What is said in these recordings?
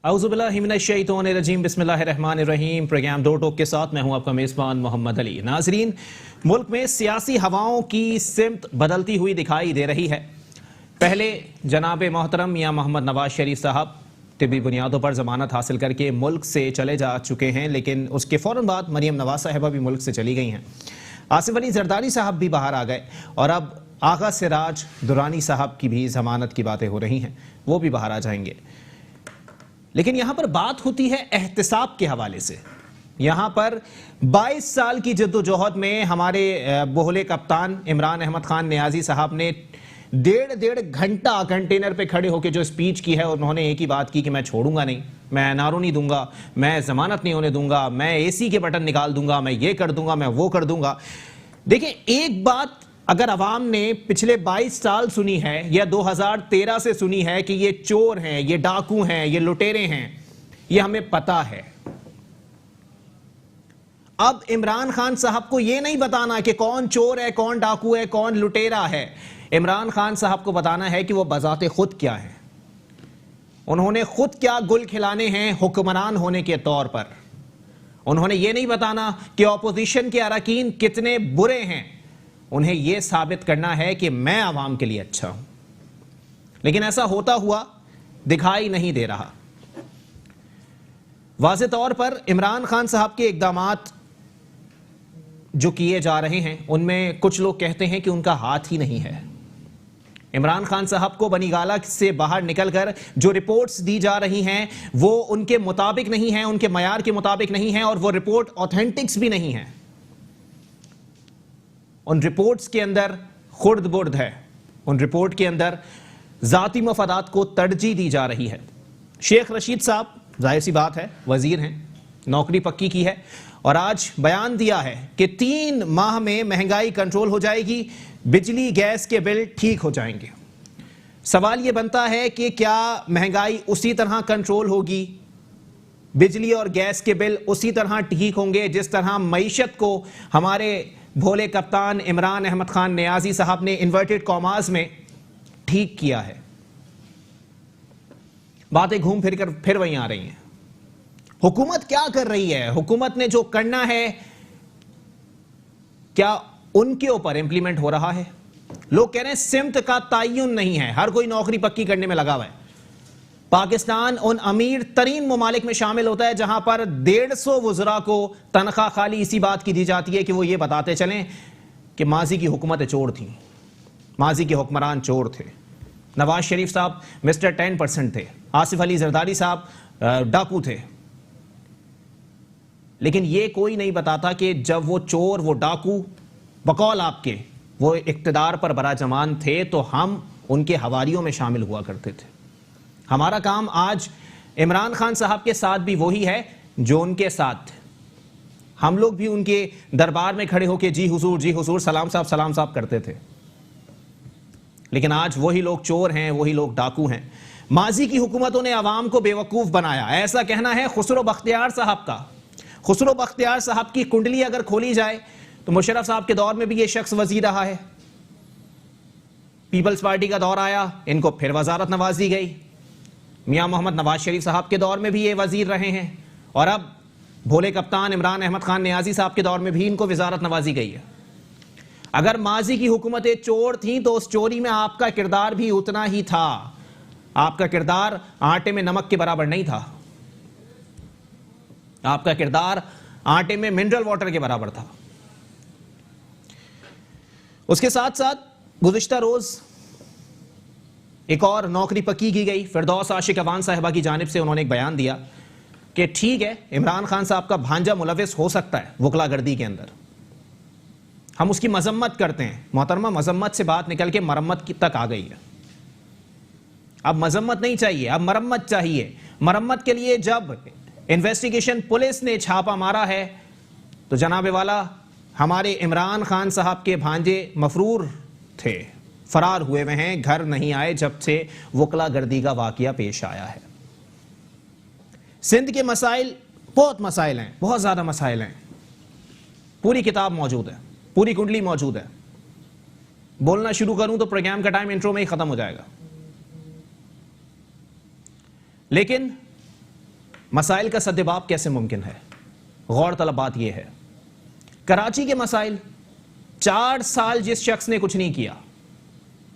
औज़ुबिल्लाहिमिनश्शैतानिर्रजीम बिस्मिल्लाहिर्रहमानिर्रहीम। प्रोग्राम दो टोक के साथ मैं हूं आपका मेज़बान मोहम्मद अली। नाजरीन, मुल्क में सियासी हवाओं की सिमत बदलती हुई दिखाई दे रही है। पहले जनाब मोहतरम मियां मोहम्मद नवाज शरीफ साहब तिब्बी बुनियादों पर जमानत हासिल करके मुल्क से चले जा चुके हैं, लेकिन उसके फ़ौरन बाद मरियम नवाज साहिबा भी मुल्क से चली गई हैं। आसिफ अली जरदारी साहब भी बाहर आ गए और अब आगा सिराज दुरानी साहब की भी जमानत की बातें हो रही हैं, वो भी बाहर आ जाएंगे। लेकिन यहां पर बात होती है एहतिसाब के हवाले से। यहां पर 22 साल की जद्दोजहद में हमारे बोहले कप्तान इमरान अहमद खान नियाजी साहब ने डेढ़ घंटा कंटेनर पे खड़े होकर जो स्पीच की है, उन्होंने एक ही बात की कि मैं छोड़ूंगा नहीं, मैं एनआरओ नहीं दूंगा, मैं जमानत नहीं होने दूंगा, मैं एसी के बटन निकाल दूंगा, मैं ये कर दूंगा, मैं वो कर दूंगा। देखिए, एक बात अगर अवाम ने पिछले 22 साल सुनी है या 2013 से सुनी है कि ये चोर हैं, ये डाकू हैं, ये लुटेरे हैं, ये हमें पता है। अब इमरान खान साहब को ये नहीं बताना कि कौन चोर है, कौन डाकू है, कौन लुटेरा है। इमरान खान साहब को बताना है कि वो बजाते खुद क्या है, उन्होंने खुद क्या गुल खिलाने हैं हुक्मरान होने के तौर पर। उन्होंने ये नहीं बताना कि ऑपोजिशन के अरकान कितने बुरे हैं, उन्हें यह साबित करना है कि मैं आवाम के लिए अच्छा हूं। लेकिन ऐसा होता हुआ दिखाई नहीं दे रहा। वाज़े तौर पर इमरान खान साहब के इक़दामात जो किए जा रहे हैं, उनमें कुछ लोग कहते हैं कि उनका हाथ ही नहीं है। इमरान खान साहब को बनीगाला से बाहर निकलकर जो रिपोर्ट्स दी जा रही हैं, वो उनके मुताबिक नहीं है, उनके मयार के मुताबिक नहीं है, और वो रिपोर्ट ऑथेंटिक्स भी नहीं है। उन रिपोर्ट्स के अंदर खुर्द बुर्द है, उन रिपोर्ट के अंदर जाती मफादात को तरजीह दी जा रही है। शेख रशीद साहब, जाहिर सी बात है, वजीर हैं, नौकरी पक्की की है, और आज बयान दिया है कि 3 माह में महंगाई कंट्रोल हो जाएगी, बिजली गैस के बिल ठीक हो जाएंगे। सवाल यह बनता है कि क्या महंगाई उसी तरह कंट्रोल होगी, बिजली और गैस के बिल उसी तरह ठीक होंगे जिस तरह मईशत को हमारे भोले कप्तान इमरान अहमद खान नियाजी साहब ने इन्वर्टेड कॉमास में ठीक किया है। बातें घूम फिर कर फिर वहीं आ रही हैं। हुकूमत क्या कर रही है? हुकूमत ने जो करना है, क्या उनके ऊपर इंप्लीमेंट हो रहा है? लोग कह रहे हैं सिमत का तयन नहीं है, हर कोई नौकरी पक्की करने में लगा हुआ है। पाकिस्तान उन अमीर तरीन ममालिक में शामिल होता है जहां पर 150 वज़रा को तनख्वाह खाली इसी बात की दी जाती है कि वो ये बताते चलें कि माजी की हुकूमतें चोर थीं, माजी के हुक्मरान चोर थे। नवाज शरीफ साहब मिस्टर 10% थे, आसिफ अली जरदारी साहब डाकू थे। लेकिन ये कोई नहीं बताता कि जब वो चोर, वो डाकू बकौल आपके वो इक्तदार पर बराजमान थे, तो हम उनके हवारियों में शामिल हुआ करते थे। हमारा काम आज इमरान खान साहब के साथ भी वही है जो उनके साथ थे। हम लोग भी उनके दरबार में खड़े होकर जी हुजूर, सलाम साहब करते थे। लेकिन आज वही लोग चोर हैं, वही लोग डाकू हैं। माजी की हुकूमतों ने अवाम को बेवकूफ बनाया, ऐसा कहना है खुसरो बख्तियार साहब का। खुसरो बख्तियार साहब की कुंडली अगर खोली जाए तो मुशर्रफ साहब के दौर में भी ये शख्स वजीर रहा है, पीपल्स पार्टी का दौर आया, इनको फिर वजारत नवाज दी गई। मियां मोहम्मद नवाज शरीफ साहब के दौर में भी ये वजीर रहे हैं, और अब भोले कप्तान इमरान अहमद खान नियाजी साहब के दौर में भी इनको वजारत नवाजी गई है। अगर माजी की हुकूमतें चोर थीं तो उस चोरी में आपका किरदार भी उतना ही था। आपका किरदार आटे में नमक के बराबर नहीं था, आपका किरदार आटे में मिनरल वाटर के बराबर था। उसके साथ साथ गुज़िश्ता रोज एक और नौकरी पक्की की गई। फिरदौस आशिक अवान साहिबा की जानिब से उन्होंने एक बयान दिया कि ठीक है, इमरान खान साहब का भांजा मुलविस हो सकता है वकलागर्दी के अंदर, हम उसकी मजम्मत करते हैं। मोहतरमा, मजम्मत से बात निकल के मरम्मत तक आ गई है। अब मजम्मत नहीं चाहिए, अब मरम्मत चाहिए। मरम्मत के लिए जब इन्वेस्टिगेशन पुलिस ने छापा मारा है तो जनाबे वाला हमारे इमरान खान साहब के भांजे मफरूर थे, फरार हुए हुए हैं, घर नहीं आए जब से वकलागर्दी का वाकया पेश आया है। सिंध के मसाइल बहुत मसाइल हैं, बहुत ज्यादा मसाइल हैं। पूरी किताब मौजूद है, पूरी कुंडली मौजूद है। बोलना शुरू करूं तो प्रोग्राम का टाइम इंट्रो में ही खत्म हो जाएगा। लेकिन मसाइल का सद्देबाब कैसे मुमकिन है? गौर तलब बात यह है, कराची के मसाइल, 4 साल जिस शख्स ने कुछ नहीं किया,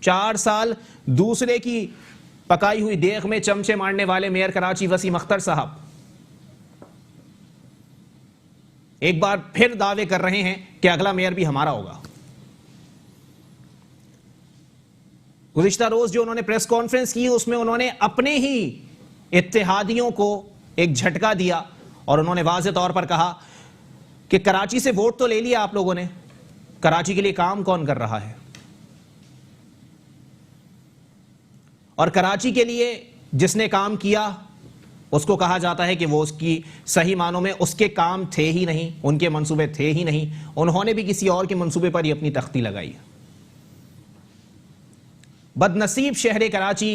4 साल दूसरे की पकाई हुई देख में चमचे मारने वाले मेयर कराची वसीम अख्तर साहब एक बार फिर दावे कर रहे हैं कि अगला मेयर भी हमारा होगा। गुज़िश्ता रोज जो उन्होंने प्रेस कॉन्फ्रेंस की उसमें उन्होंने अपने ही इत्तेहादियों को एक झटका दिया और उन्होंने वाज़ेह तौर पर कहा कि कराची से वोट तो ले लिया आप लोगों ने, कराची के लिए काम कौन कर रहा है? और कराची के लिए जिसने काम किया उसको कहा जाता है कि वो उसकी सही मानों में उसके काम थे ही नहीं, उनके मंसूबे थे ही नहीं, उन्होंने भी किसी और के मंसूबे पर ही अपनी तख्ती लगाई। बदनसीब शहर कराची,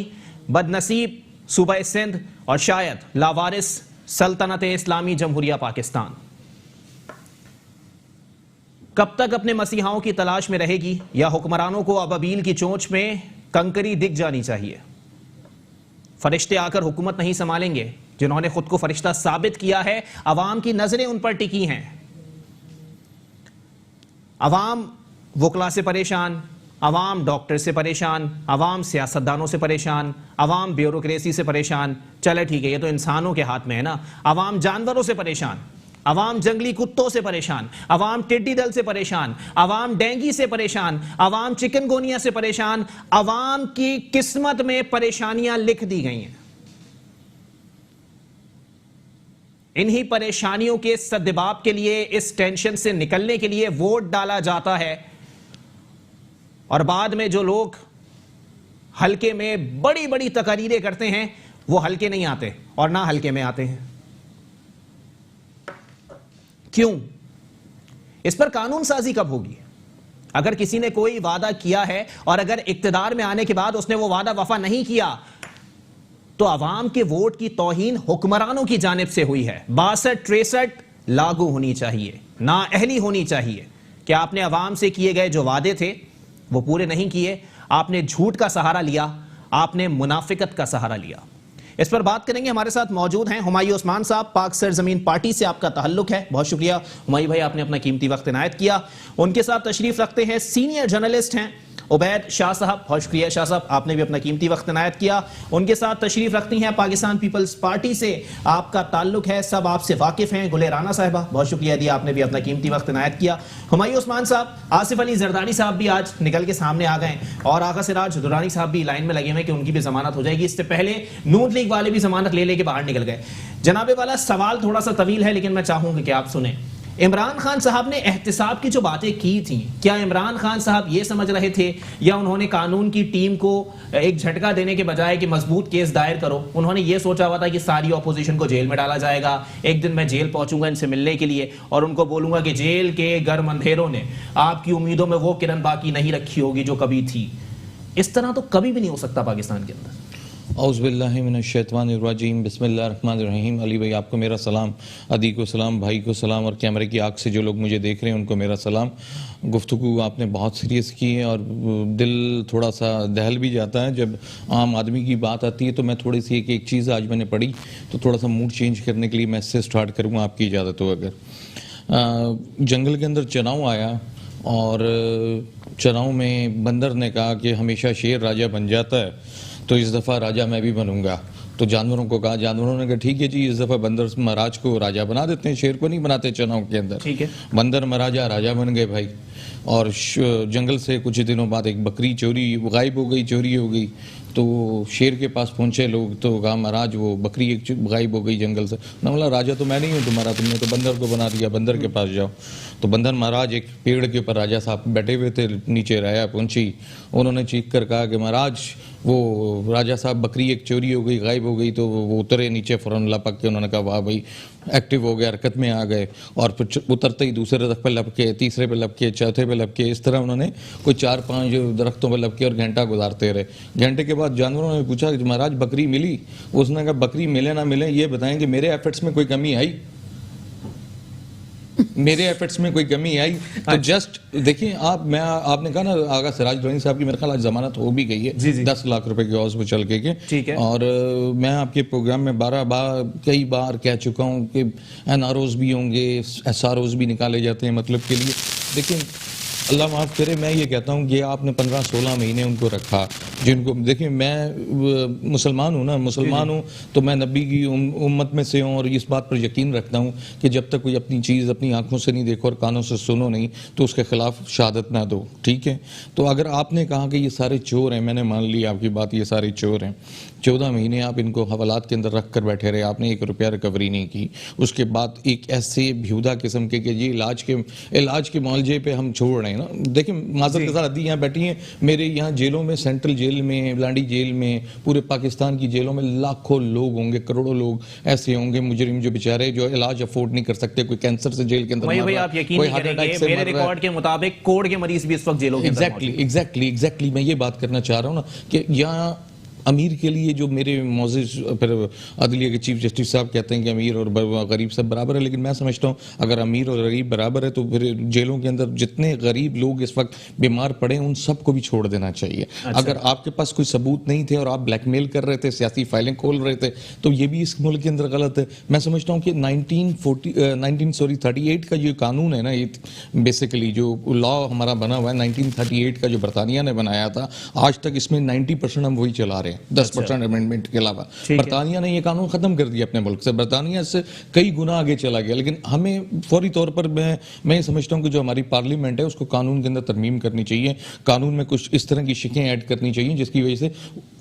बदनसीब सूबा सिंध और शायद लावारिस सल्तनत इस्लामी जमहूरिया पाकिस्तान कब तक अपने मसीहाओं की तलाश में रहेगी, या हुक्मरानों को अबाबील की चोंच में कंकरी दिख जानी चाहिए? फरिश्ते आकर हुकूमत नहीं संभालेंगे, जिन्होंने खुद को फरिश्ता साबित किया है, अवाम की नजरें उन पर टिकी हैं। अवाम वकला से परेशान, अवाम डॉक्टर से परेशान, अवाम सियासतदानों से परेशान, अवाम ब्यूरोक्रेसी से परेशान। चले ठीक है, ये तो इंसानों के हाथ में है ना। अवाम जानवरों से परेशान, अवाम जंगली कुत्तों से परेशान, अवाम टिड्डी दल से परेशान, अवाम डेंगू से परेशान, अवाम चिकनगुनिया से परेशान। अवाम की किस्मत में परेशानियां लिख दी गई हैं। इन्हीं परेशानियों के सद्देबाब के लिए, इस टेंशन से निकलने के लिए वोट डाला जाता है और बाद में जो लोग हल्के में बड़ी बड़ी तकरीरें करते हैं वो हल्के नहीं आते और ना हल्के में आते हैं। क्यों? इस पर कानून साजी कब होगी? अगर किसी ने कोई वादा किया है और अगर इक्तिदार में आने के बाद उसने वो वादा वफा नहीं किया तो अवाम के वोट की तौहीन हुक्मरानों की जानिब से हुई है। 62-63 लागू होनी चाहिए, नाअहली होनी चाहिए कि आपने अवाम से किए गए जो वादे थे वो पूरे नहीं किए, आपने झूठ का सहारा लिया, आपने मुनाफिकत का सहारा लिया। इस पर बात करेंगे। हमारे साथ मौजूद हैं हुमायूं उस्मान साहब, पाक सरजमीन पार्टी से आपका ताल्लुक है, बहुत शुक्रिया हुमायूं भाई, आपने अपना कीमती वक्त इनायत किया। उनके साथ तशरीफ रखते हैं सीनियर जर्नलिस्ट हैं उबैद शाह साहब, बहुत शुक्रिया शाह साहब, आपने भी अपना कीमती वक्त इनायत किया। उनके साथ तशरीफ रखती हैं पाकिस्तान पीपल्स पार्टी से आपका ताल्लुक है, सब आपसे वाकिफ हैं, गुले राना साहिबा, बहुत शुक्रिया दिया, आपने भी अपना कीमती वक्त इनायत किया। हुमायूं उस्मान साहब, आसिफ अली जरदारी साहब भी आज निकल के सामने आ गए और आगा सिराज दुरानी साहब भी लाइन में लगे हुए कि उनकी भी जमानत हो जाएगी। इससे पहले नून लीग वाले भी जमानत ले लेके बाहर निकल गए। जनाबे वाला सवाल थोड़ा सा तवील है लेकिन मैं चाहूंगा कि आप सुने। इमरान खान साहब ने एहतिसाब की जो बातें की थी, क्या इमरान खान साहब ये समझ रहे थे या उन्होंने कानून की टीम को एक झटका देने के बजाय कि मजबूत केस दायर करो, उन्होंने ये सोचा हुआ था कि सारी ऑपोजिशन को जेल में डाला जाएगा, एक दिन मैं जेल पहुंचूंगा इनसे मिलने के लिए और उनको बोलूंगा कि जेल के गर्म अंधेरों ने आपकी उम्मीदों में वो किरण बाकी नहीं रखी होगी जो कभी थी। इस तरह तो कभी भी नहीं हो सकता पाकिस्तान के अंदर। औज़ुबिल्लाहि मिनश्शैतानिर्रजीम, बिस्मिल्लाहिर्रहमानिर्रहीम। अली भाई आपको मेरा सलाम, अदी को सलाम, भाई को सलाम और कैमरे की आँख से जो लोग मुझे देख रहे हैं उनको मेरा सलाम। गुफ्तगू आपने बहुत सीरियस की है और दिल थोड़ा सा दहल भी जाता है जब आम आदमी की बात आती है। तो मैं थोड़ी सी एक चीज़ आज मैंने पढ़ी तो थोड़ा सा मूड चेंज करने के लिए मैं इससे स्टार्ट करूँगा, आपकी इजाज़त हो अगर। जंगल के अंदर चनाव आया और चनाव में बंदर ने कहा कि हमेशा शेर राजा बन जाता है तो इस दफ़ा राजा मैं भी बनूंगा। तो जानवरों को कहा, जानवरों ने कहा ठीक है जी, इस दफ़ा बंदर महाराज को राजा बना देते हैं, शेर को नहीं बनाते चनाव के अंदर। ठीक है, बंदर महाराजा राजा बन गए भाई। और जंगल से कुछ दिनों बाद एक बकरी गायब हो गई, चोरी हो गई। तो शेर के पास पहुंचे लोग तो कहा महाराज वो बकरी एक गायब हो गई जंगल से। ना बोला राजा तो मैं नहीं हूँ तुम्हारा, तुमने तो बंदर को बना दिया, बंदर के पास जाओ। तो बंदर महाराज एक पेड़ के ऊपर राजा साहब बैठे हुए थे, नीचे राया पहुंची, उन्होंने चीख कर कहा कि महाराज वो राजा साहब बकरी एक चोरी हो गई, गायब हो गई। तो वो उतरे नीचे, फ़ौरन लपक के उन्होंने कहा वाह भाई एक्टिव हो गए, हरकत में आ गए। और फिर उतरते ही दूसरे दरख्त पर लपके, तीसरे पे लपके, चौथे पे लपके, इस तरह उन्होंने कोई 4-5 दरख्तों पर लपके और घंटा गुजारते रहे। घंटे के बाद जानवरों ने पूछा कि महाराज बकरी मिली? उसने कहा बकरी मिले ना मिले ये बताएं कि मेरे एफर्ट्स में कोई कमी आई। मेरे एफर्ट्स में कोई कमी आई तो जस्ट देखिए आपने कहा ना आगा सिराज लोनी साहब की मेरे ख्याल आज जमानत हो भी गई है जी, जी। 10 लाख रुपए के हौस में चल के ठीक है। और मैं आपके प्रोग्राम में कई बार कह चुका हूँ कि एनआरओज भी होंगे, एसआरओज भी निकाले जाते हैं मतलब के लिए। देखिए अल्लाह माफ़ करे, मैं ये कहता हूँ कि आपने 15-16 महीने उनको रखा, जिनको देखिए मैं मुसलमान हूँ ना, मुसलमान हूँ तो मैं नबी की उम्मत में से हूँ और इस बात पर यकीन रखता हूँ कि जब तक कोई अपनी चीज़ अपनी आंखों से नहीं देखो और कानों से सुनो नहीं तो उसके खिलाफ शहादत ना दो, ठीक है। तो अगर आपने कहा कि ये सारे चोर हैं, मैंने मान ली आपकी बात, ये सारे चोर हैं, 14 महीने आप इनको हवालात के अंदर रख कर बैठे रहे, आपने 1 रुपया रिकवरी नहीं की, उसके बाद एक ऐसे बेहुदा किस्म के कि ये इलाज के मुआवजे पे हम छोड़ रहे हैं ना। देखिए माजरत के साथ अदी यहाँ बैठी हैं, मेरे यहाँ जेलों में, सेंट्रल जेल में, लांडी जेल में, पूरे पाकिस्तान की जेलों में लाखों लोग होंगे, करोड़ों लोग ऐसे होंगे मुजरिम जो बेचारे जो इलाज अफोर्ड नहीं कर सकते, कोई कैंसर से जेल के अंदर मर रहा है, आप यकीन नहीं करेंगे, मेरे रिकॉर्ड के मुताबिक कोड़ के मरीज भी इस वक्त जेलों के अंदर मौजूद हैं। एग्जैक्टली मैं ये बात करना चाह रहा हूँ ना कि यहाँ अमीर के लिए जो मेरे मौजिज फिर अदलिया के चीफ जस्टिस साहब कहते हैं कि अमीर और गरीब सब बराबर है, लेकिन मैं समझता हूँ अगर अमीर और गरीब बराबर है तो फिर जेलों के अंदर जितने गरीब लोग इस वक्त बीमार पड़े हैं उन सबको भी छोड़ देना चाहिए। अच्छा। अगर आपके पास कोई सबूत नहीं थे और आप ब्लैकमेल कर रहे थे, सियासी फाइलें खोल रहे थे, तो ये भी इस मुल्क के अंदर गलत है। मैं समझता हूँ कि 1938 का जो कानून है ना, ये बेसिकली जो लॉ हमारा बना हुआ है 1938 का जो बरतानिया ने बनाया था, आज तक इसमें 90% हम वही चला रहे हैं, 10% अमेंडमेंट के अलावा। बरतानिया ने ये कानून खत्म कर दिया अपने मुल्क से, बरतानिया से कई गुना आगे चला गया, लेकिन हमें फौरी तौर पर मैं समझता हूँ कि जो हमारी पार्लियामेंट है उसको कानून के अंदर तरमीम करनी चाहिए, कानून में कुछ इस तरह की शिकें ऐड करनी चाहिए जिसकी वजह से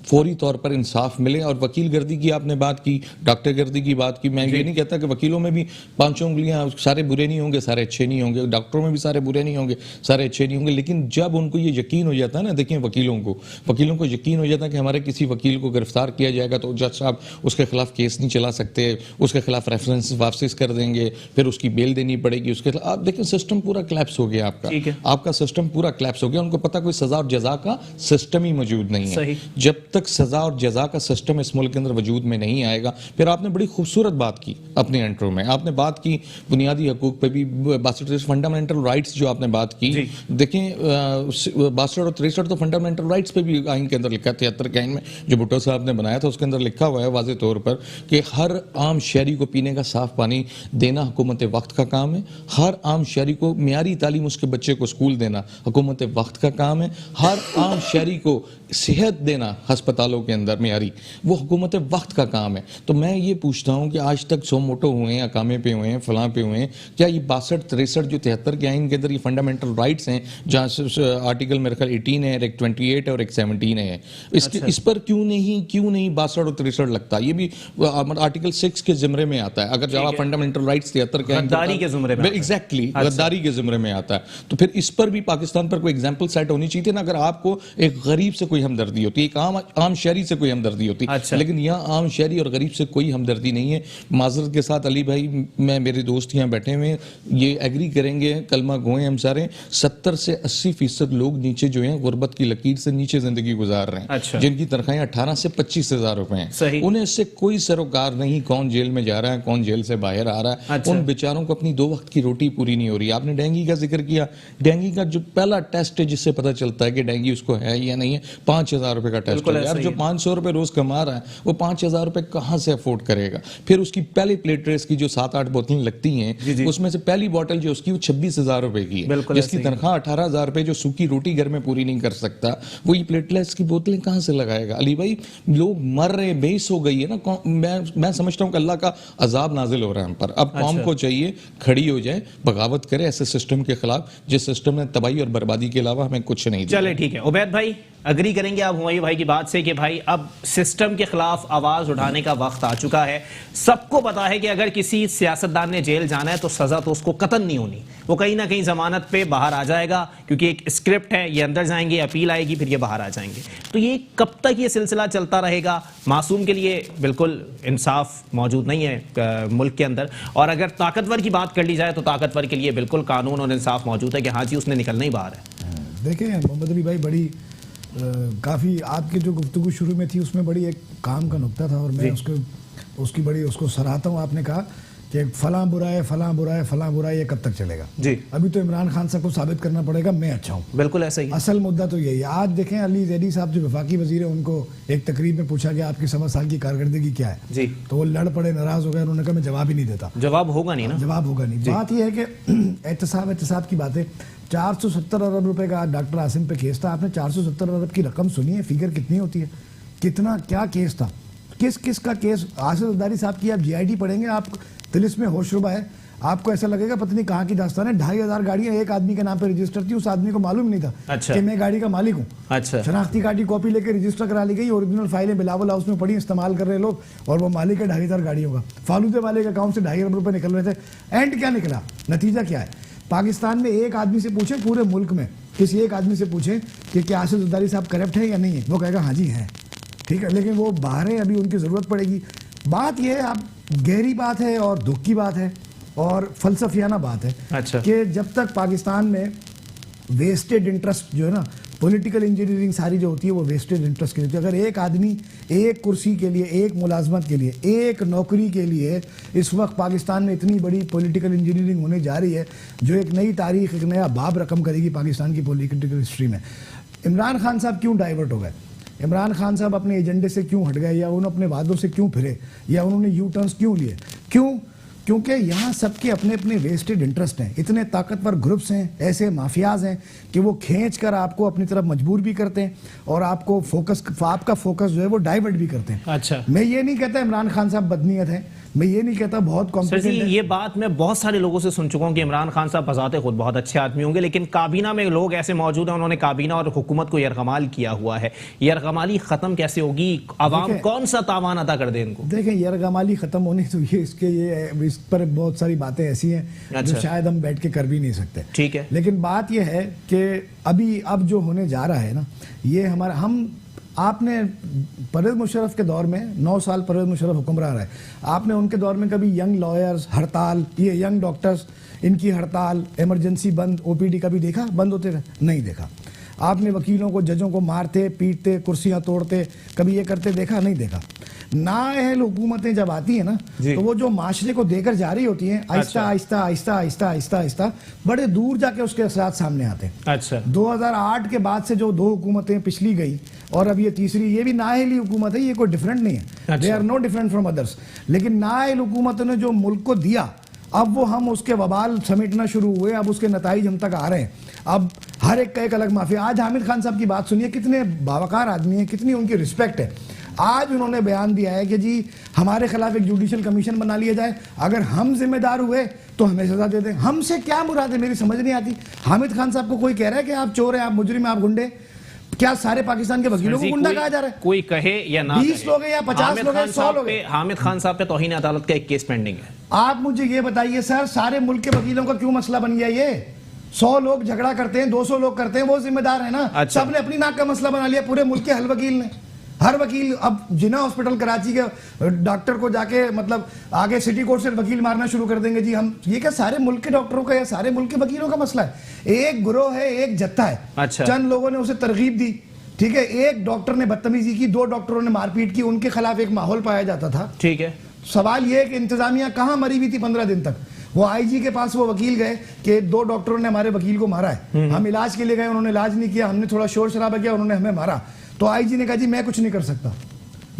फौरी तौर पर इंसाफ मिले। और वकील गर्दी की आपने बात की, डॉक्टर गर्दी की बात की, मैं ये नहीं कहता कि वकीलों में भी 5 उंगलियां, सारे बुरे नहीं होंगे, सारे अच्छे नहीं होंगे, डॉक्टरों में भी सारे बुरे नहीं होंगे, सारे अच्छे नहीं होंगे, लेकिन जब उनको ये यकीन हो जाता है ना, देखिए वकीलों को यकीन हो जाता है कि हमारे किसी वकील को गिरफ्तार किया जाएगा तो जज साहब उसके खिलाफ केस नहीं चला सकते, उसके खिलाफ रेफरेंस वापस कर देंगे, फिर उसकी बेल देनी पड़ेगी, उसके खिलाफ आप देखिए सिस्टम पूरा क्लैप्स हो गया आपका सिस्टम पूरा क्लैप्स हो गया। उनको पता कोई सजा और जजा का सिस्टम ही मौजूद नहीं है। जब तक सजा और जजा का सिस्टम इस मुल्क के अंदर वजूद में नहीं आएगा। फिर आपने बड़ी खूबसूरत बात की अपने इंट्रो में, आपने बात की बुनियादी हकूक पे भी, 62 फंडामेंटल राइट्स जो आपने बात की, देखें 62 और 63 तो फंडामेंटल राइट्स पे भी आइन के अंदर लिखा है, 73 के आइन में जो भुट्टो साहब ने बनाया था उसके अंदर लिखा हुआ है वाज़ेह तौर पर कि हर आम शहरी को पीने का साफ पानी देना हुकूमत वक्त का काम है, हर आम शहरी को मियारी तालीम उसके बच्चे को स्कूल देना हुकूमत वक्त का काम है, हर आम शहरी को सेहत देना हस्पतालों के अंदर मियारी वो हुकूमत वक्त का काम है। तो मैं ये पूछता हूँ कि आज तक 100 मोटो हुए हैं, अकामे पे हुए हैं, फलां पे हुए हैं, क्या ये 62, 63 जो 73 के आइन के अंदर ये फंडामेंटल राइट्स हैं जहाँ आर्टिकल मेरे ख्याल 18 है, एक 28 है और एक 17 है, इस पर क्यों नहीं 62 और 63 लगता? ये भी आर्टिकल 6 के जिम्रे में आता है। अगर जब फंडामेंटल राइट्स 73 के गद्दारी के जिम्रे में, एग्जैक्टली गद्दारी के जिम्रे में आता है, तो फिर इस पर भी पाकिस्तान पर कोई एग्जाम्पल सेट होनी चाहिए थी ना। अगर आपको एक गरीब से कोई हमदर्दी होती, एक आम शहरी से कोई हमदर्दी होती, लेकिन यहाँ आम शहरी और गरीब से कोई हमदर्दी नहीं है। माजरत के साथ अली भाई, मैं मेरे दोस्त यहाँ बैठे हुए ये एग्री करेंगे, कलमा गोए हम सारे, 70 से 80% लोग नीचे जो हैं गुर्बत की लकीर से नीचे जिंदगी गुजार रहे हैं, जिनकी तनख्वाहें 18 से 25 हज़ार रुपए हैं। उन्हें इससे कोई सरोकार नहीं कौन जेल में जा रहा है, कौन जेल से बाहर आ रहा है। उन बेचारों को अपनी 2 वक्त की रोटी पूरी नहीं हो रही। आपने डेंगू का जिक्र किया, डेंगू का जो पहला टेस्ट है जिससे पता चलता है कि डेंगू उसको है या नहीं है, 5,000 रुपए का टेस्ट है। यार जो 500 रुपए रोज कमा रहा है वो 5,000 रुपए कहां से अफोर्ड करेगा? फिर उसकी पहली प्लेटलेट्स की जो 7-8 बोतलें लगती हैं, उसमें से पहली बोतल जो उसकी वो 26,000 रुपए की है, जिसकी तनख्वाह 18,000 रुपए, जो सूखी रोटी घर में पूरी नहीं कर सकता, वो ये प्लेटलेट्स की बोतलें कहां से लगाएगा? अली भाई लोग मर रहे, बेस हो गई है ना। मैं समझता हूं कि अल्लाह का अजाब नाजिल हो रहा है हम पर। अब कौम को चाहिए खड़ी हो जाए, बगावत करे ऐसे सिस्टम के खिलाफ जिस सिस्टम ने तबाही और बर्बादी के अलावा हमें कुछ नहीं दिया। चले ठीक है, उबैद भाई अग्री करेंगे आप हुमायूं भाई की बात से कि भाई अब सिस्टम के खिलाफ आवाज उठाने का वक्त आ चुका है। सबको पता है कि अगर किसी सियासतदान ने जेल जाना है तो सजा तो उसको कतन नहीं होनी, वो कहीं ना कहीं जमानत पे बाहर आ जाएगा, क्योंकि एक स्क्रिप्ट है, ये अंदर जाएंगे, अपील आएगी, फिर ये बाहर आ जाएंगे। तो ये कब तक ये सिलसिला चलता रहेगा? मासूम के लिए बिल्कुल इंसाफ मौजूद नहीं है मुल्क के अंदर, और अगर ताकतवर की बात कर ली जाए तो ताकतवर के लिए बिल्कुल कानून और इंसाफ मौजूद है कि हाँ जी उसने निकलना ही बाहर है। देखें मोहम्मद अली भाई, बड़ी काफ़ी आपकी जो गुफ्तगू शुरू में थी उसमें बड़ी एक काम का नुक्ता था और मैं उसको सराहता हूँ। आपने कहा कि फलां बुरा है, फलां बुरा है, फलां बुरा है, ये कब तक चलेगा? जी अभी तो इमरान खान साहब को साबित करना पड़ेगा मैं अच्छा हूँ। बिल्कुल ऐसा ही है। असल मुद्दा तो यही है। आज देखें अली जैदी साहब जो वफाकी वजीर है, उनको एक तकरीब में पूछा गया आपकी 100 साल की कारकर्दगी क्या है, जी तो वो लड़ पड़े, नाराज हो गए, उन्होंने कहा मैं जवाब ही नहीं देता। जवाब होगा नहीं ना, जवाब होगा नहीं। बात यह है कि एहतसाब की बात है। 470 अरब रुपए का डॉक्टर आसिम पे केस था। आपने 470 अरब की रकम सुनी है? फिगर कितनी होती है? कितना क्या केस था? किस का केस? आसिफ जरदारी साहब की आप जीआईडी पढ़ेंगे, आप तिलिस में होशरुबा है, आपको ऐसा लगेगा पता नहीं कहाँ की दास्तान है। 2500 गाड़ियां एक आदमी के नाम पे रजिस्टर थी, उस आदमी को मालूम नहीं था अच्छा। कि मैं गाड़ी का मालिक हूँ। अच्छा। शनाख्ती कार्ड की कॉपी लेकर रजिस्टर करा ली गई, ओरिजिनल फाइलें बिलावल हाउस में पड़ी, इस्तेमाल कर रहे लोग, और वो मालिक है 2500 गाड़ियों का। फालूदे वाले के अकाउंट से 2.5 अरब रुपए निकल रहे थे। एंड क्या निकला? नतीजा क्या है? पाकिस्तान में एक आदमी से पूछे, पूरे मुल्क में किसी एक आदमी से पूछे कि क्या आसिफ जरदारी साहब करप्ट है या नहीं है, वो कहेगा हाँ जी है, ठीक है, लेकिन वो बाहर है, अभी उनकी ज़रूरत पड़ेगी। बात यह है, आप गहरी बात है और दुख की बात है और फलसफियाना बात है। अच्छा। कि जब तक पाकिस्तान में वेस्टेड इंटरेस्ट जो है ना, पॉलिटिकल इंजीनियरिंग सारी जो होती है वो वेस्टेड इंटरेस्ट की होती है। अगर एक आदमी एक कुर्सी के लिए, एक मुलाजमत के लिए, एक नौकरी के लिए इस वक्त पाकिस्तान में इतनी बड़ी पॉलिटिकल इंजीनियरिंग होने जा रही है जो एक नई तारीख, एक नया बाब रकम करेगी पाकिस्तान की पॉलिटिकल हिस्ट्री में। इमरान खान साहब क्यों डाइवर्ट हो गए? इमरान खान साहब अपने एजेंडे से क्यों हट गए, या उन्होंने अपने वादों से क्यों फिरे, या उन्होंने यू टर्न्स क्यों लिए? क्यों? क्योंकि यहाँ सबके अपने अपने वेस्टेड इंटरेस्ट हैं। इतने ताकतवर ग्रुप्स हैं, ऐसे माफियाज हैं कि वो खींच कर आपको अपनी तरफ मजबूर भी करते हैं और आपको आपका फोकस जो है वो डाइवर्ट भी करते हैं। अच्छा। मैं ये नहीं कहता इमरान खान साहब बदनीयत है, मैं ये नहीं कहता बहुत सर जी, कॉम्पिटेंट है। ये बात मैं बहुत सारे लोगों से सुन चुका हूं कि इमरान खान साहब बजाते खुद बहुत अच्छे आदमी होंगे, लेकिन काबीना में लोग ऐसे मौजूद हैं, उन्होंने काबीना और हुकूमत को यरगमाल किया हुआ है। यरगमाली खत्म कैसे होगी? अवाम कौन सा तावान अदा कर दे इनको? देखें, यरगमाली खत्म होने तो ये इस पर बहुत सारी बातें ऐसी हैं जो अच्छा। शायद हम बैठ के कर भी नहीं सकते। ठीक है। लेकिन बात यह है कि अब जो होने जा रहा है ना, ये हमारा आपने परवेज़ मुशर्रफ के दौर में 9 साल परवेज़ मुशर्रफ हुक्मरान रहे, आपने उनके दौर में कभी यंग लॉयर्स हड़ताल, ये यंग डॉक्टर्स इनकी हड़ताल, इमरजेंसी बंद, ओपीडी कभी देखा बंद होते थे? नहीं देखा। आपने वकीलों को, जजों को मारते पीटते, कुर्सियां तोड़ते, कभी ये करते देखा? नहीं देखा। नाअहल हुकूमतें जब आती हैं ना, तो वो जो माशरे को देकर जा रही होती हैं, आहिस्ता आहिस्ता आहिस्ता आहिस्ता आहिस्ता आहिस्ता बड़े दूर जाके उसके असरात सामने आते हैं। अच्छा। 2008 के बाद से जो 2 हुकूमतें पिछली गई और अब ये तीसरी, ये भी नाअहली हुकूमत है, ये कोई डिफरेंट नहीं है। They are no different from others. लेकिन नाअहल हुकूमतों ने जो मुल्क को दिया, अब वो हम उसके वबाल समेटना शुरू हुए, अब उसके नताइज हम तक आ रहे हैं। अब हर एक का एक अलग माफिया। आज हामिद खान साहब की बात सुनिए, कितने बावकार आदमी है, कितनी उनकी रिस्पेक्ट है। आज उन्होंने बयान दिया है कि जी हमारे खिलाफ एक जुडिशियल कमीशन बना लिया जाए, अगर हम जिम्मेदार हुए तो हमें सजा दे दें। हमसे क्या मुराद है, मेरी समझ नहीं आती। हामिद खान साहब को कोई कह रहा है कि आप चोर हैं, आप मुजरिम, आप गुंडे? क्या सारे पाकिस्तान के वकीलों को गुंडा कहा जा रहा है? कोई कहे या ना 20 लोग हैं या 50 लोग हैं, 100 लोग हैं। हामिद खान साहब पे तौहीन अदालत का एक केस पेंडिंग है। आप मुझे ये बताइए सर, सारे मुल्क के वकीलों का क्यों मसला बन गया? ये 100 लोग झगड़ा करते हैं, 200 लोग करते हैं, वो जिम्मेदार है ना। अच्छा। सबने अपनी नाक का मसला बना लिया, पूरे मुल्क के हर वकील ने। हर वकील अब जिना हॉस्पिटल कराची के डॉक्टर को जाके मतलब आगे सिटी कोर्ट से वकील मारना शुरू कर देंगे। जी हम ये क्या सारे मुल्क के डॉक्टरों का या सारे मुल्क के वकीलों का मसला है? एक गिरोह है, एक जत्था है। अच्छा। चंद लोगों ने उसे तरगीब दी, ठीक है, एक डॉक्टर ने बदतमीजी की, 2 डॉक्टरों ने मारपीट की, उनके खिलाफ एक माहौल पाया जाता था। ठीक है। सवाल यह है कि इंतजामिया कहां मरी हुई थी 15 दिन तक? वो आईजी के पास वो वकील गए कि 2 डॉक्टरों ने हमारे वकील को मारा है, हम इलाज के लिए गए, उन्होंने इलाज नहीं किया, हमने थोड़ा शोर शराबा किया, उन्होंने हमें मारा। तो आईजी ने कहा जी मैं कुछ नहीं कर सकता,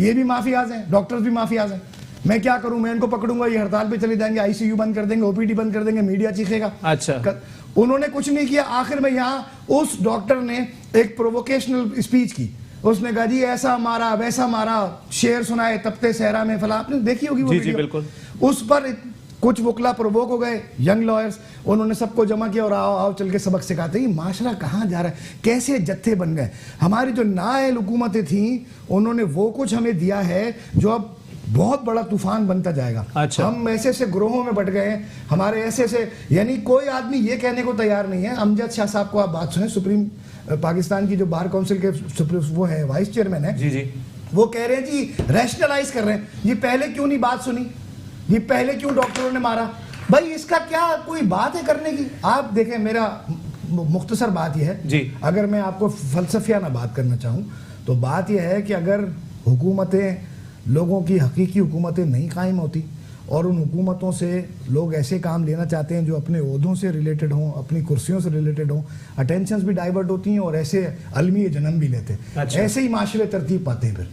ये भी माफियाज हैं, डॉक्टर्स भी माफियाज हैं, मैं क्या करूं? मैं इनको पकड़ूंगा, ये हड़ताल पे चले जाएंगे, आईसीयू बंद कर देंगे, ओपीडी बंद कर देंगे, मीडिया चीखेगा। अच्छा। उन्होंने कुछ नहीं किया। आखिर में यहाँ उस डॉक्टर ने एक प्रोवोकेशनल स्पीच की, उसने कहा जी ऐसा मारा वैसा मारा, शेर सुनाए तपते सहरा में, फला, आपने देखी होगी वो जी, वीडियो। बिल्कुल। उस पर कुछ वकला प्रोवोक हो गए, यंग लॉयर्स, उन्होंने सबको जमा किया और आओ आओ चल के सबक सिखाते। ये माशरा कहाँ जा रहा है? कैसे जत्थे बन गए? हमारी जो नाअहल हुकूमतें थी उन्होंने वो कुछ हमें दिया है जो अब बहुत बड़ा तूफान बनता जाएगा। अच्छा। हम ऐसे ऐसे ग्रोहों में बट गए हैं, हमारे ऐसे ऐसे, यानी कोई आदमी ये कहने को तैयार नहीं है। अमजद शाह साहब को आप बात सुने, सुप्रीम पाकिस्तान की जो बार काउंसिल के वो है, वाइस चेयरमैन है, जी जी, वो कह रहे हैं जी रैशनलाइज कर रहे हैं, ये पहले क्यों नहीं बात सुनी, ये पहले क्यों डॉक्टरों ने मारा? भाई इसका क्या कोई बात है करने की? आप देखें, मेरा मुख्तसर बात यह है जी, अगर मैं आपको फलसफियाना बात करना चाहूँ तो बात यह है कि अगर हुकूमतें, लोगों की हकीकी हुकूमतें नहीं कायम होती और उन हुकूमतों से लोग ऐसे काम लेना चाहते हैं जो अपने ओहदों से रिलेटेड हों, अपनी कुर्सियों से रिलेटेड हों, अटेंशंस भी डाइवर्ट होती हैं और ऐसे अलमी जन्म भी लेते हैं। अच्छा। ऐसे ही माशरे तरतीब पाते हैं। फिर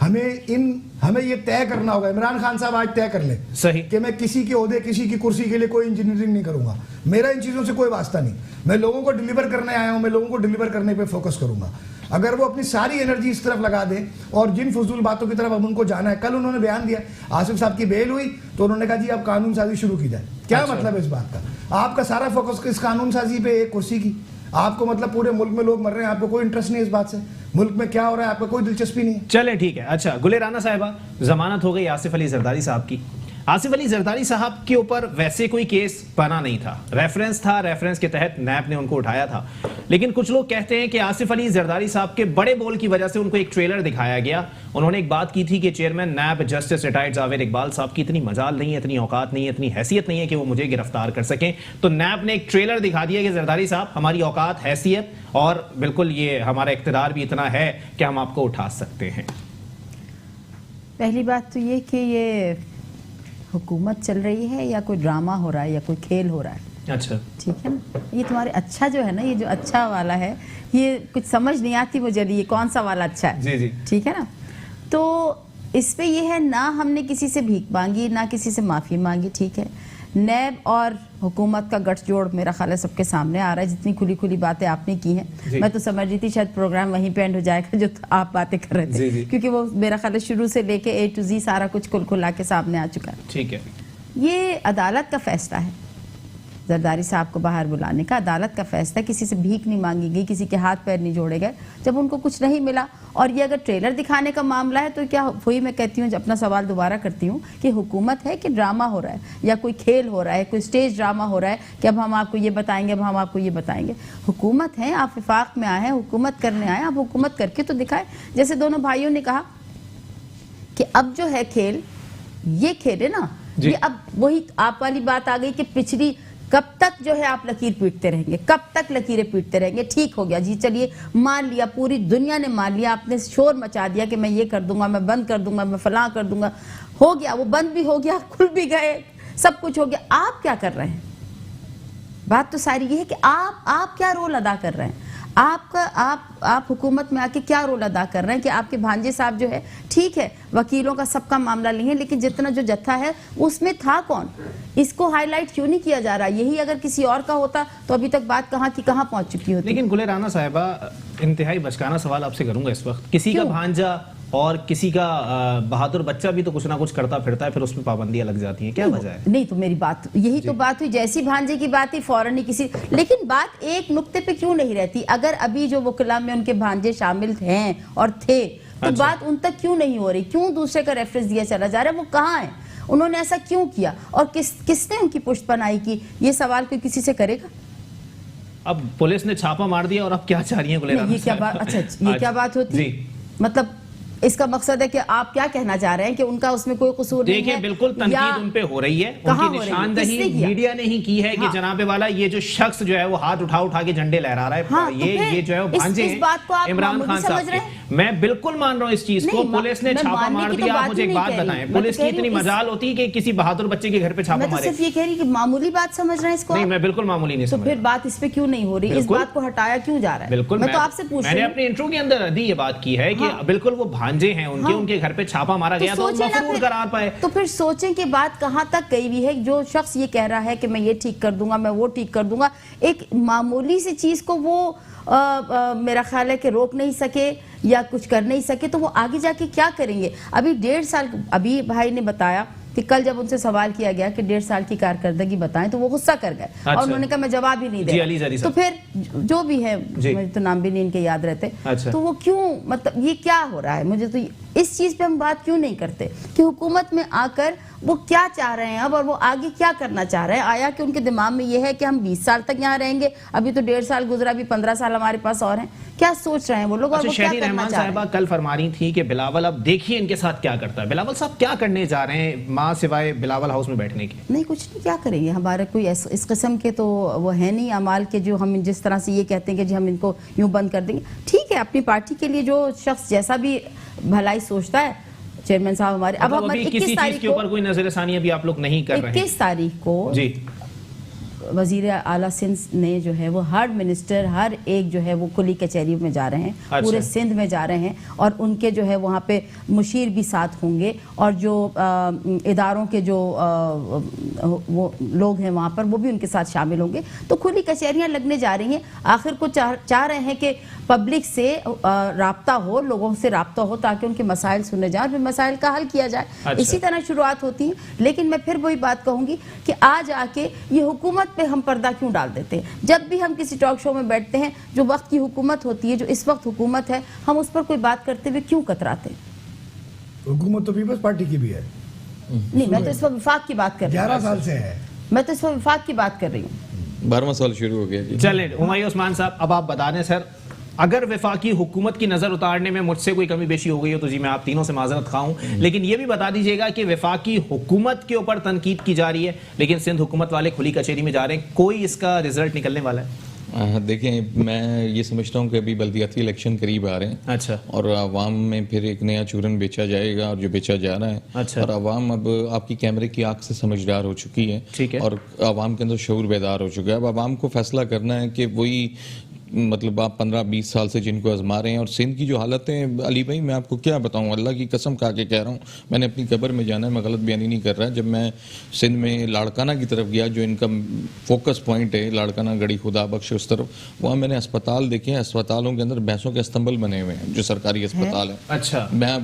हमें ये तय करना होगा, इमरान खान साहब आज तय कर ले सही कि मैं किसी के ओहदे, किसी की कुर्सी के लिए कोई इंजीनियरिंग नहीं करूंगा, मेरा इन चीज़ों से कोई वास्ता नहीं, मैं लोगों को डिलीवर करने आया हूं, मैं लोगों को डिलीवर करने पे फोकस करूंगा। अगर वो अपनी सारी एनर्जी इस तरफ लगा दे और जिन फजूल बातों की तरफ अब उनको जाना है, कल उन्होंने बयान दिया, आसिफ साहब की बेल हुई तो उन्होंने कहा जी अब कानून साजी शुरू की जाए। क्या अच्छा। मतलब है इस बात का? आपका सारा फोकस इस कानून साजी पे, एक कुर्सी की, आपको मतलब पूरे मुल्क में लोग मर रहे हैं, आपको कोई इंटरेस्ट नहीं इस बात से, मुल्क में क्या हो रहा है आपको कोई दिलचस्पी नहीं है। चले ठीक है। अच्छा, गुले राना साहिबा, जमानत हो गई आसिफ अली जरदारी साहब की। आसिफ अली जरदारी साहब के ऊपर वैसे कोई केस बना नहीं था, रेफरेंस था, रेफरेंस के तहत नैब ने उनको उठाया था। लेकिन कुछ लोग कहते हैं कि आसिफ अली जरदारी साहब के बड़े बोल की वजह से उनको एक ट्रेलर दिखाया गया। उन्होंने एक बात की थी कि chairman NAB justice retired Javed Iqbal साहब की इतनी मजाल नहीं है, इतनी औकात नहीं है, इतनी हैसियत नहीं है कि वो मुझे गिरफ्तार कर सकें। तो नैब ने एक ट्रेलर दिखा दिया कि जरदारी साहब हमारी औकात, हैसियत और बिल्कुल ये हमारा इख्तिदार भी इतना है कि हम आपको उठा सकते हैं। पहली बात तो ये कि ये हुकूमत चल रही है या कोई ड्रामा हो रहा है या कोई खेल हो रहा है। अच्छा, ठीक है ना, ये तुम्हारे अच्छा जो है ना, ये जो अच्छा वाला है, ये कुछ समझ नहीं आती मुझे, ये कौन सा वाला अच्छा है। जी जी, ठीक है ना। तो इस पे ये है ना, हमने किसी से भीख मांगी ना किसी से माफ़ी मांगी। ठीक है, नैब और हुकूमत का गठजोड़ मेरा ख्याल है सबके सामने आ रहा है, जितनी खुली खुली बातें आपने की हैं। मैं तो समझ रही थी शायद प्रोग्राम वहीं पे एंड हो जाएगा जो आप बातें कर रहे थे, क्योंकि वो मेरा ख्याल है शुरू से लेके A to Z सारा कुछ खुल खुला के सामने आ चुका है। ठीक है, ये अदालत का फैसला है, जरदारी साहब को बाहर बुलाने का अदालत का फैसला। किसी से भीख नहीं मांगी गई, किसी के हाथ पैर नहीं जोड़े गए जब उनको कुछ नहीं मिला। और ये अगर ट्रेलर दिखाने का मामला है तो क्या वही मैं कहती हूँ, अपना सवाल दोबारा करती हूँ कि हुकूमत है कि ड्रामा हो रहा है या कोई खेल हो रहा है, कोई स्टेज ड्रामा हो रहा है कि अब हम आपको ये बताएंगे, अब हम आपको ये बताएंगे। हुकूमत है, आप विफाक में आए हैं, हुकूमत करने आए, आप हुकूमत करके तो दिखाएं। जैसे दोनों भाइयों ने कहा कि अब जो है खेल, ये खेल है ना, ये अब वही आप वाली बात आ गई कि पिछली कब तक जो है आप लकीर पीटते रहेंगे, कब तक लकीरें पीटते रहेंगे। ठीक हो गया जी, चलिए मान लिया, पूरी दुनिया ने मान लिया, आपने शोर मचा दिया कि मैं ये कर दूंगा, मैं बंद कर दूंगा, मैं फलां कर दूंगा। हो गया, वो बंद भी हो गया, खुल भी गए, सब कुछ हो गया। आप क्या कर रहे हैं? बात तो सारी ये है कि आप क्या रोल अदा कर रहे हैं। आप हुकूमत में आके क्या रोल अदा कर रहे हैं कि आपके भांजे साहब जो है, ठीक है वकीलों का सबका मामला नहीं है, लेकिन जितना जो जत्था है उसमें था कौन, इसको हाईलाइट क्यों नहीं किया जा रहा? यही अगर किसी और का होता तो अभी तक बात कहाँ की कहाँ पहुंच चुकी होती। लेकिन गुले राना साहिबा, इंतहाई बचकाना सवाल आपसे करूंगा इस वक्त। किसी का भांजा और किसी का बहादुर बच्चा भी तो कुछ ना कुछ करता फिरता है, फिर उसमें पाबंदियां लग जाती हैं, क्या वजह है? नहीं तो मेरी बात यही तो बात हुई, जैसी भांजे की बात ही फौरन ही किसी, लेकिन बात एक नुक्ते पे क्यों नहीं रहती? अगर अभी जो वकला में उनके भांजे शामिल हैं और थे तो अच्छा। बात उन तक क्यों नहीं हो रही? क्यों दूसरे का रेफरेंस दिया चला जा रहा है? वो कहाँ है? उन्होंने ऐसा क्यों किया और किसने उनकी पुष्टपनाही की? ये सवाल कोई किसी से करेगा? अब पुलिस ने छापा मार दिया और अब क्या चाह रही है गुले राना? ये क्या बात, अच्छा ये क्या बात होती है? मतलब इसका मकसद है कि आप क्या कहना चाह रहे हैं कि उनका उसमें कोई कसूर नहीं है? देखिए, बिल्कुल तनकीद उन पे हो रही है, उनकी निशानदही मीडिया ने ही की है कि जनाबे वाला ये जो शख्स जो है वो हाथ उठा के झंडे लहरा रहा है। हाँ, ये जो है वो भांजे हैं इमरान खान साहब के। मैं बिल्कुल मान रहा हूँ इस चीज को। पुलिस ने छापा मार दिया। आप मुझे एक बात बताएं, पुलिस की इतनी मजाल होती है कि किसी बहादुर बच्चे के घर पे छापा मारे? सिर्फ ये कह रही कि मामूली बात समझ रहे हैं इसको? नहीं, मैं बिल्कुल मामूली नहीं समझ। तो फिर बात इस पे क्यों नहीं हो रही? इस बात को हटाया क्यों जा रहा है? बिल्कुल, मैं तो आपसे पूछ रही हूं। मैंने अपने इंट्रो के अंदर ये बात की है कि बिल्कुल वो भांजे हैं उनके घर पे छापा मारा गया तो मफरूर करार पाए। तो फिर सोचें कि बात कहां तक गई हुई है। जो शख्स ये कह रहा है कि मैं ये ठीक कर दूंगा, मैं वो ठीक कर दूंगा, एक मामूली सी चीज को वो मेरा ख्याल है कि रोक नहीं सके या कुछ कर नहीं सके, तो वो आगे जाके क्या करेंगे? अभी 1.5 साल, अभी भाई ने बताया कि कल जब उनसे सवाल किया गया कि 1.5 साल की कारकर्दगी बताएं तो वो गुस्सा कर गए। अच्छा। और उन्होंने कहा मैं जवाब ही नहीं दे। तो फिर जो भी है, मुझे तो नाम भी नहीं इनके याद रहते। अच्छा। तो वो क्यों, मतलब ये क्या हो रहा है? मुझे तो इस चीज पे हम बात क्यों नहीं करते कि हुकूमत में आकर वो क्या चाह रहे हैं अब और वो आगे क्या करना चाह रहे हैं? आया कि उनके दिमाग में ये है कि हम 20 साल तक यहाँ रहेंगे? अभी तो 1.5 साल गुजरा, भी 15 साल हमारे पास और हैं। क्या सोच रहे हैं वो लोग? और वो क्या करना चाह रहे हैं? कल फरमा रही थी कि बिलावल अब देखिए इनके साथ क्या करता है। बिलावल साहब क्या करने जा रहे हैं माँ सिवाय बिलावल हाउस में बैठने के? नहीं, कुछ नहीं, क्या करेंगे? हमारे कोई इस किस्म के तो वो है नहीं अमाल के जो हम जिस तरह से ये कहते हैं कि जी हम इनको यूं बंद कर देंगे। ठीक है, अपनी पार्टी के लिए जो शख्स जैसा भी भलाई सोचता है चेयरमैन साहब हमारे। अब मतलब हम अभी 21 किसी चीज तारीख के को, ऊपर कोई नजरसानी अभी आप लोग नहीं कर रहे हैं? 21 तारीख को जी वजीर आला सिंध ने जो है वो हर मिनिस्टर हर एक जो है वो कुली कचहरी में जा रहे हैं, अच्छा। पूरे सिंध में जा रहे हैं, और उनके जो है वहाँ पे मुशीर भी साथ होंगे, और जो इदारों के जो वो लोग हैं वहाँ पर वो भी उनके साथ शामिल होंगे। तो खुली कचहरियाँ लगने जा रही हैं। आखिर को चाह रहे हैं कि पब्लिक से राब्ता हो, लोगों से राब्ता हो, ताकि उनके मसाइल सुने जाए और फिर मसाइल का हल किया जाए। अच्छा। इसी तरह शुरुआत होती है। लेकिन मैं फिर वही बात कहूँगी कि आज आके ये हुकूमत पे हम पर्दा क्यों डाल देते हैं? जब भी हम किसी टॉक शो में बैठते हैं, जो वक्त की हुकूमत होती है, जो इस वक्त हुकूमत है, हम उस पर कोई बात करते हुए क्यों कतराते हैं? हुकूमत तो पीपल्स पार्टी की भी है, नहीं, मैं तो इस पर विफाक की बात कर रही 11 साल से है। हूँ, मैं तो इस पर विफाक की बात कर रही हूँ। 12वां साल शुरू हो गया जी। चले हुमायूं उस्मान साहब, अब आप बता दें सर, अगर वफाकी हुकूमत की नजर उतारने में मुझसे कोई कमी बेशी हो गई हो तो जी मैं आप तीनों से माजरत खा हूं, लेकिन ये भी बता दीजिएगा कि वफाकी हुकूमत के ऊपर तनकीद की जा रही है, लेकिन सिंध हुकूमत वाले खुली कचहरी में जा रहे हैं, कोई इसका रिजल्ट निकलने वाला है? देखें, मैं ये समझता हूँ कि अभी बल्दियाती इलेक्शन करीब आ रहे हैं। अच्छा। और अवाम में फिर एक नया चूरन बेचा जाएगा, और जो बेचा जा रहा है। अच्छा। और अवाम अब आपकी कैमरे की आंख से समझदार हो चुकी है। ठीक है। और अवाम के अंदर शऊर बेदार हो चुका है। अब अवाम को फैसला करना है कि वही, मतलब आप 15-20 साल से जिनको आजमा रहे हैं। और सिंध की जो हालत है अली भाई, मैं आपको क्या बताऊं, अल्लाह की कसम खा के कह रहा हूं, मैंने अपनी कब्र में जाना है, मैं गलत बयानी नहीं कर रहा। जब मैं सिंध में लाड़काना की तरफ गया, जो इनका फोकस पॉइंट है, लाड़काना गढ़ी खुदा बख्श, उस तरफ, वहाँ मैंने अस्पताल देखे हैं। अस्पतालों के अंदर भैंसों के अस्तंबल बने हुए हैं, जो सरकारी अस्पताल है। अच्छा। मैं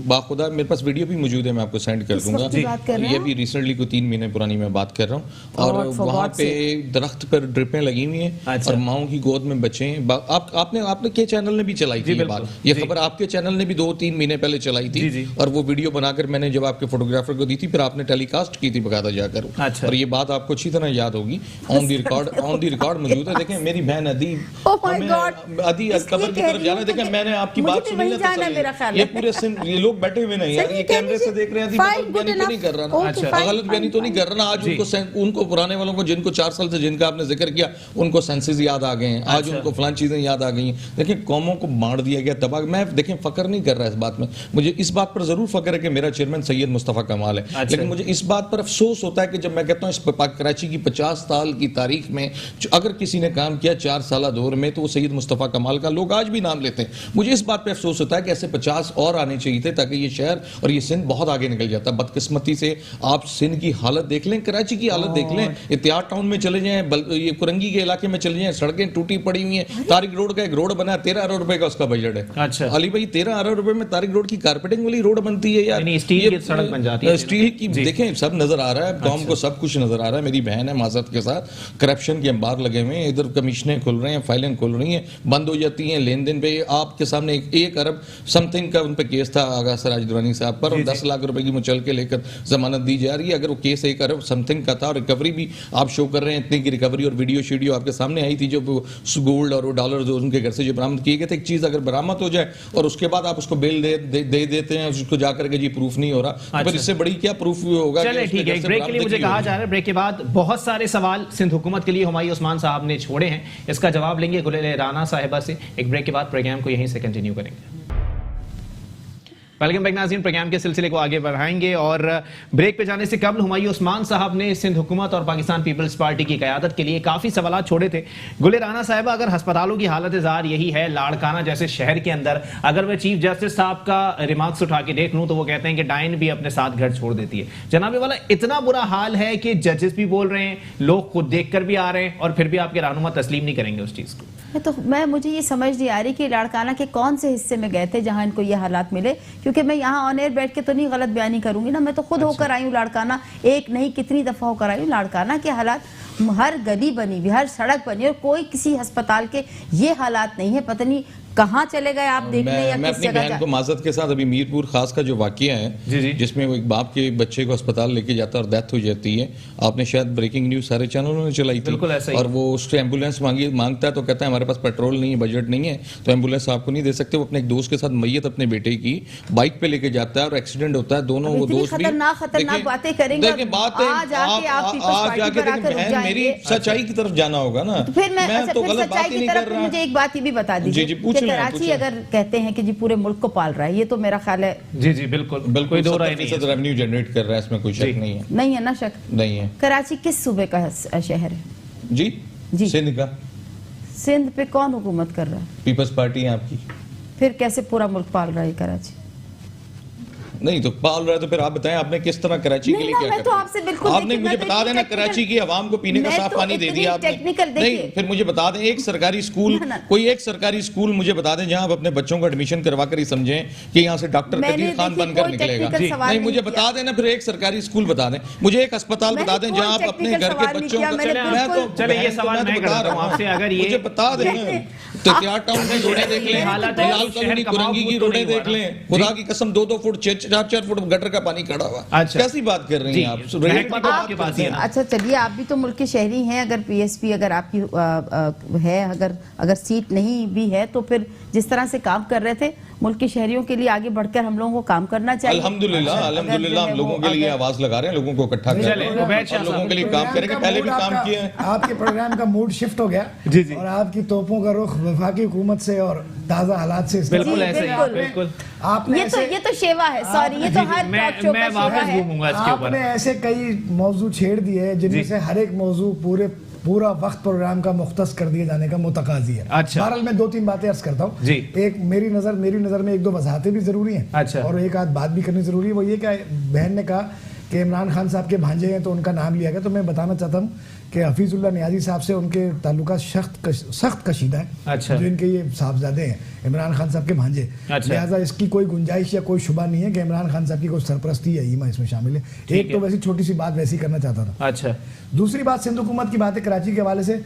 बाखुदा, मेरे पास वीडियो भी मौजूद है, मैं आपको सेंड कर दूंगा। ये भी रिसेंटली को 3 महीने पुरानी मैं बात कर रहा हूँ। और वहाँ पे दरख्त पर ड्रिपें लगी हुई हैं, और माओं की गोद में बच्चे हैं। आपने के चैनल ने भी चलाई थी ये बात, ये खबर आपके चैनल ने भी 2-3 महीने पहले चलाई थी। और वो वीडियो बनाकर मैंने जब आपके फोटोग्राफर को दी थी, फिर आपने टेलीकास्ट की थी बकायदा जाकर। अच्छा। और ये बात आपको अच्छी तरह याद होगी, ऑन दी रिकॉर्ड मौजूद है। देखें, मेरी बहन अदी कब्र की तरफ जाना है। देखें, मैंने आपकी बात सुनी ना, ये पूरे ये लोग बैठे हुए नहीं यार, ये कैमरे से देख रहे हैं, गलत बयानी तो नहीं कर रहा ना, गलत बयानी तो नहीं कर रहा ना। आज उनको पुराने वालों को, जिनको 4 साल से जिनका आपने जिक्र किया, उनको सेंसेस याद आ गए हैं, आज उनको फलां चीजें याद आ गई हैं। देखिए, कौमों को बांट दिया गया, तबाह। मैं देखें फकर नहीं कर रहा इस बात में, मुझे इस बात पर जरूर फकर है कि मेरा चेयरमैन सैयद मुस्तफ़ा कमाल है। लेकिन मुझे इस बात पर अफसोस होता है कि जब मैं कहता हूं इस कराची की 50 साल की तारीख में अगर किसी ने काम किया 4 साल दौर में, तो वो सैयद मुस्तफ़ा कमाल का लोग आज भी नाम लेते हैं। मुझे इस बात पर अफसोस होता है कि ऐसे 50 और आने चाहिए थे, ताकि ये शहर और ये सिंध बहुत आगे निकल जाता। बदकिस्मती से आप सिंध की हालत देख लें, कराची की हालत देख लें, इत्तिहाद टाउन में चले जाएं, ये कुरंगी के इलाके में चले जाएं, सड़कें टूटी पड़ी हुई हैं। तारिक रोड का एक रोड बना, 13 अरब रुपए का उसका बजट है। अच्छा। अली भाई, 13 अरब रुपए में तारिक रोड की कारपेटिंग वाली रोड बनती है यार, स्टील की सड़क बन जाती है, स्टील की। देखें, सब नजर आ रहा है, कौम को सब कुछ नजर आ रहा है। मेरी बहन है, माजरत के साथ, करप्शन के अंबार लगे हुए हैं, इधर कमीशनें खुल रहे हैं, फाइलें खुल रही हैं, बंद हो जाती हैं, लेन देन पे आपके सामने 1 अरब समथिंग का उन पे केस था आगा सराज दुरानी साहब पर, 10 लाख रुपए की मुचल के लेकर जमानत दी जा रही है। अगर वो केस 1 अरब समथिंग का था, और रिकवरी भी आप शो कर रहे हैं, इतनी की रिकवरी और वीडियो शीडियो आपके सामने आई थी, जो गोल्ड और डॉलर जो उनके घर से जो बरामद किए गए थे। एक चीज अगर बरामद हो जाए और उसके बाद आप उसको बेल दे देते हैं, उसको जाकर के जी प्रूफ नहीं हो रहा, तो फिर इससे बड़ी क्या प्रूफ होगा? चलिए ठीक है, ब्रेक के लिए मुझे कहा जा रहा है, ब्रेक के बाद बहुत सारे सवाल सिंध हुकूमत के लिए हुमायूं उस्मान साहब ने छोड़े हैं, इसका जवाब लेंगे गुल राना साहिबा से। एक ब्रेक के बाद प्रोग्राम को यहीं से कंटिन्यू करेंगे। वेलकम बैक नाज़रीन, प्रोग्राम के सिलसिले को आगे बढ़ाएंगे, और ब्रेक पे जाने से कबल हुमायूं उस्मान साहब ने सिंध हुकूमत और पाकिस्तान पीपल्स पार्टी की क़यादत के लिए काफ़ी सवाल छोड़े थे। गुल राना साहिबा, अगर अस्पतालों की हालत ज़ार यही है, लाड़काना जैसे शहर के अंदर, अगर मैं चीफ जस्टिस साहब का रिमार्क्स उठा के देख लूँ तो वो कहते हैं कि डाइन भी अपने साथ घर छोड़ देती है। जनाबे वाला, इतना बुरा हाल है कि जजेस भी बोल रहे हैं, लोग खुद देख कर भी आ रहे हैं, और फिर भी आपके रहनुमा तस्लीम नहीं करेंगे उस चीज़ को। तो मुझे ये समझ नहीं आ रही कि लाड़काना के कौन से हिस्से में गए थे जहां इनको ये हालात मिले, क्योंकि मैं यहाँ ऑन एयर बैठ के तो नहीं गलत बयानी करूंगी ना, मैं तो खुद होकर आई हूँ लाड़काना, एक नहीं कितनी दफा होकर आई हूँ। लाड़काना के हालात, हर गली बनी हुई, हर सड़क बनी, और कोई किसी अस्पताल के ये हालात नहीं है। पता नहीं कहाँ चले गए आप देखने, या मैं किस अपनी जगह बहन को माजरत के साथ, अभी मीरपुर खास का जो वाकया है, जिसमें वो एक बाप के बच्चे को अस्पताल लेके जाता है और डेथ हो जाती है, आपने शायद ब्रेकिंग न्यूज सारे चैनलों ने चलाई थी। और वो उससे एम्बुलेंस मांगता है तो कहता है हमारे पास पेट्रोल नहीं है, बजट नहीं है, तो एम्बुलेंस आपको नहीं दे सकते। वो अपने एक दोस्त के साथ मैयत अपने बेटे की बाइक पे लेके जाता है और एक्सीडेंट होता है। दोनों वो दोस्त भी खतरनाक बातें करेंगे। मेरी सच्चाई की तरफ जाना होगा ना, फिर मैं तो गलत बात ही नहीं कर रहा। मुझे एक बात ये भी बता दीजिए, लें, कराची पूछ लें। अगर कहते हैं कि जी पूरे मुल्क को पाल रहा है, ये तो मेरा ख्याल है जी जी बिल्कुल बिल्कुल कोई दो राय नहीं है। 70% रेवेन्यू जनरेट कर रहा है, इसमें कोई शक नहीं है। नहीं है ना शक। नहीं है कराची किस सूबे का शहर है? जी, जी। सिंध का सिंध पे कौन हुकूमत कर रहा है? पीपल्स पार्टी है आपकी। फिर कैसे पूरा मुल्क पाल रहा है कराची? नहीं तो पाल रहा है तो फिर आप बताएं आपने किस तरह कराची के नहीं लिए ना, क्या मैं कर तो दिया? आपसे बिल्कुल आपने देखिए, मुझे मैं तो बता इतनी देना technical- कराची की आवाम को पीने का मैं साफ तो पानी दे इतनी दिया आपने। technical नहीं देखिए। फिर मुझे बता दें एक सरकारी स्कूल, ना, ना। कोई एक सरकारी स्कूल मुझे बता दें जहां आप अपने बच्चों को एडमिशन करवा कर ही समझें कि यहाँ से डॉक्टर मैंने कदीर खान देखिए बनकर कोई निकलेगा। technical सवाल नहीं नहीं मुझे किया। बता देना फिर एक सरकारी स्कूल बता दें, मुझे एक अस्पताल मैंने बता दें कोई जहां आप अपने technical घर के सवाल नहीं बच्चों किया, को मैंने मैं तो बिल्कुल- चले ये बहन, सवाल तो मैं बता करता रहा हूं आपसे, अगर ये मुझे बता दें तो क्या टाउन की रोडें देख लें, हालात लाल शहर कॉलोनी का कुरंगी की माहौल तो रोडें नहीं देख हुआ लें, ना। खुदा की कसम 2-2 फुट 4-4 फुट गटर का पानी खड़ा हुआ। अच्छा। कैसी बात कर रही जी, हैं आप? महकमा रेट तो की बात आपके पास ही है ना। अच्छा चलिए, आप भी तो मुल्क के शहरी हैं। अगर पीएसपी अगर आपकी है, अगर सीट नहीं भी है तो फिर जिस तरह से काम कर रहे थे मुल्क के शहरियों के लिए आगे बढ़कर हम लोगों को काम करना चाहिए। अल्हम्दुलिल्लाह अगर अल्हम्दुलिल्लाह जो है हम वो लोगों के लिए अगर- आवाज लगा रहे हैं, लोगों को इकट्ठा कर चले, रहे हैं उबैद शाह और लोगों साहब, के लिए काम करेंगे। पहले भी काम किए हैं। आपके प्रोग्राम का मूड शिफ्ट हो गया जी, जी। और आपकी तोपों का रुख वफाकी हुकूमत से और ताज़ा हालात से बिल्कुल जी, ऐसे ही बिल्कुल। बिल्कुल आपने ये तो शेवा है, सॉरी, ये तो जी, जी, हर मैं टॉक शो का शेवा वापस है। घूमूंगा इसके ऊपर। आपने ऐसे कई मौजू छेड़ दिए हैं जिनमें जी। से हर एक मौजू पूरा वक्त प्रोग्राम का मुख्तस कर दिए जाने का मुतकाजी है। अच्छा। बहरहाल मैं 2-3 बातें अर्ज करता हूँ। जी। एक मेरी नज़र में 1-2 वजाहतें भी ज़रूरी हैं। अच्छा। और एक आध बात भी करनी ज़रूरी है। वो ये कि बहन ने कहा कि इमरान खान साहब के भांजे हैं तो उनका नाम लिया गया, तो मैं बताना चाहता हूँ कि हफीजुल्लाह नियाजी साहब से उनके ताल्लुका सख्त कशीदा है। अच्छा। जो इनके ये साहबजादे हैं इमरान खान साहब के भांजे। अच्छा। लिहाजा इसकी कोई गुंजाइश या कोई शुबा नहीं है कि इमरान खान साहब की कोई सरपरस्ती या ईमा इसमें शामिल है। एक तो वैसी छोटी सी बात वैसी करना चाहता था। अच्छा दूसरी बात सिंध हुकूमत की बात है कराची के हवाले से।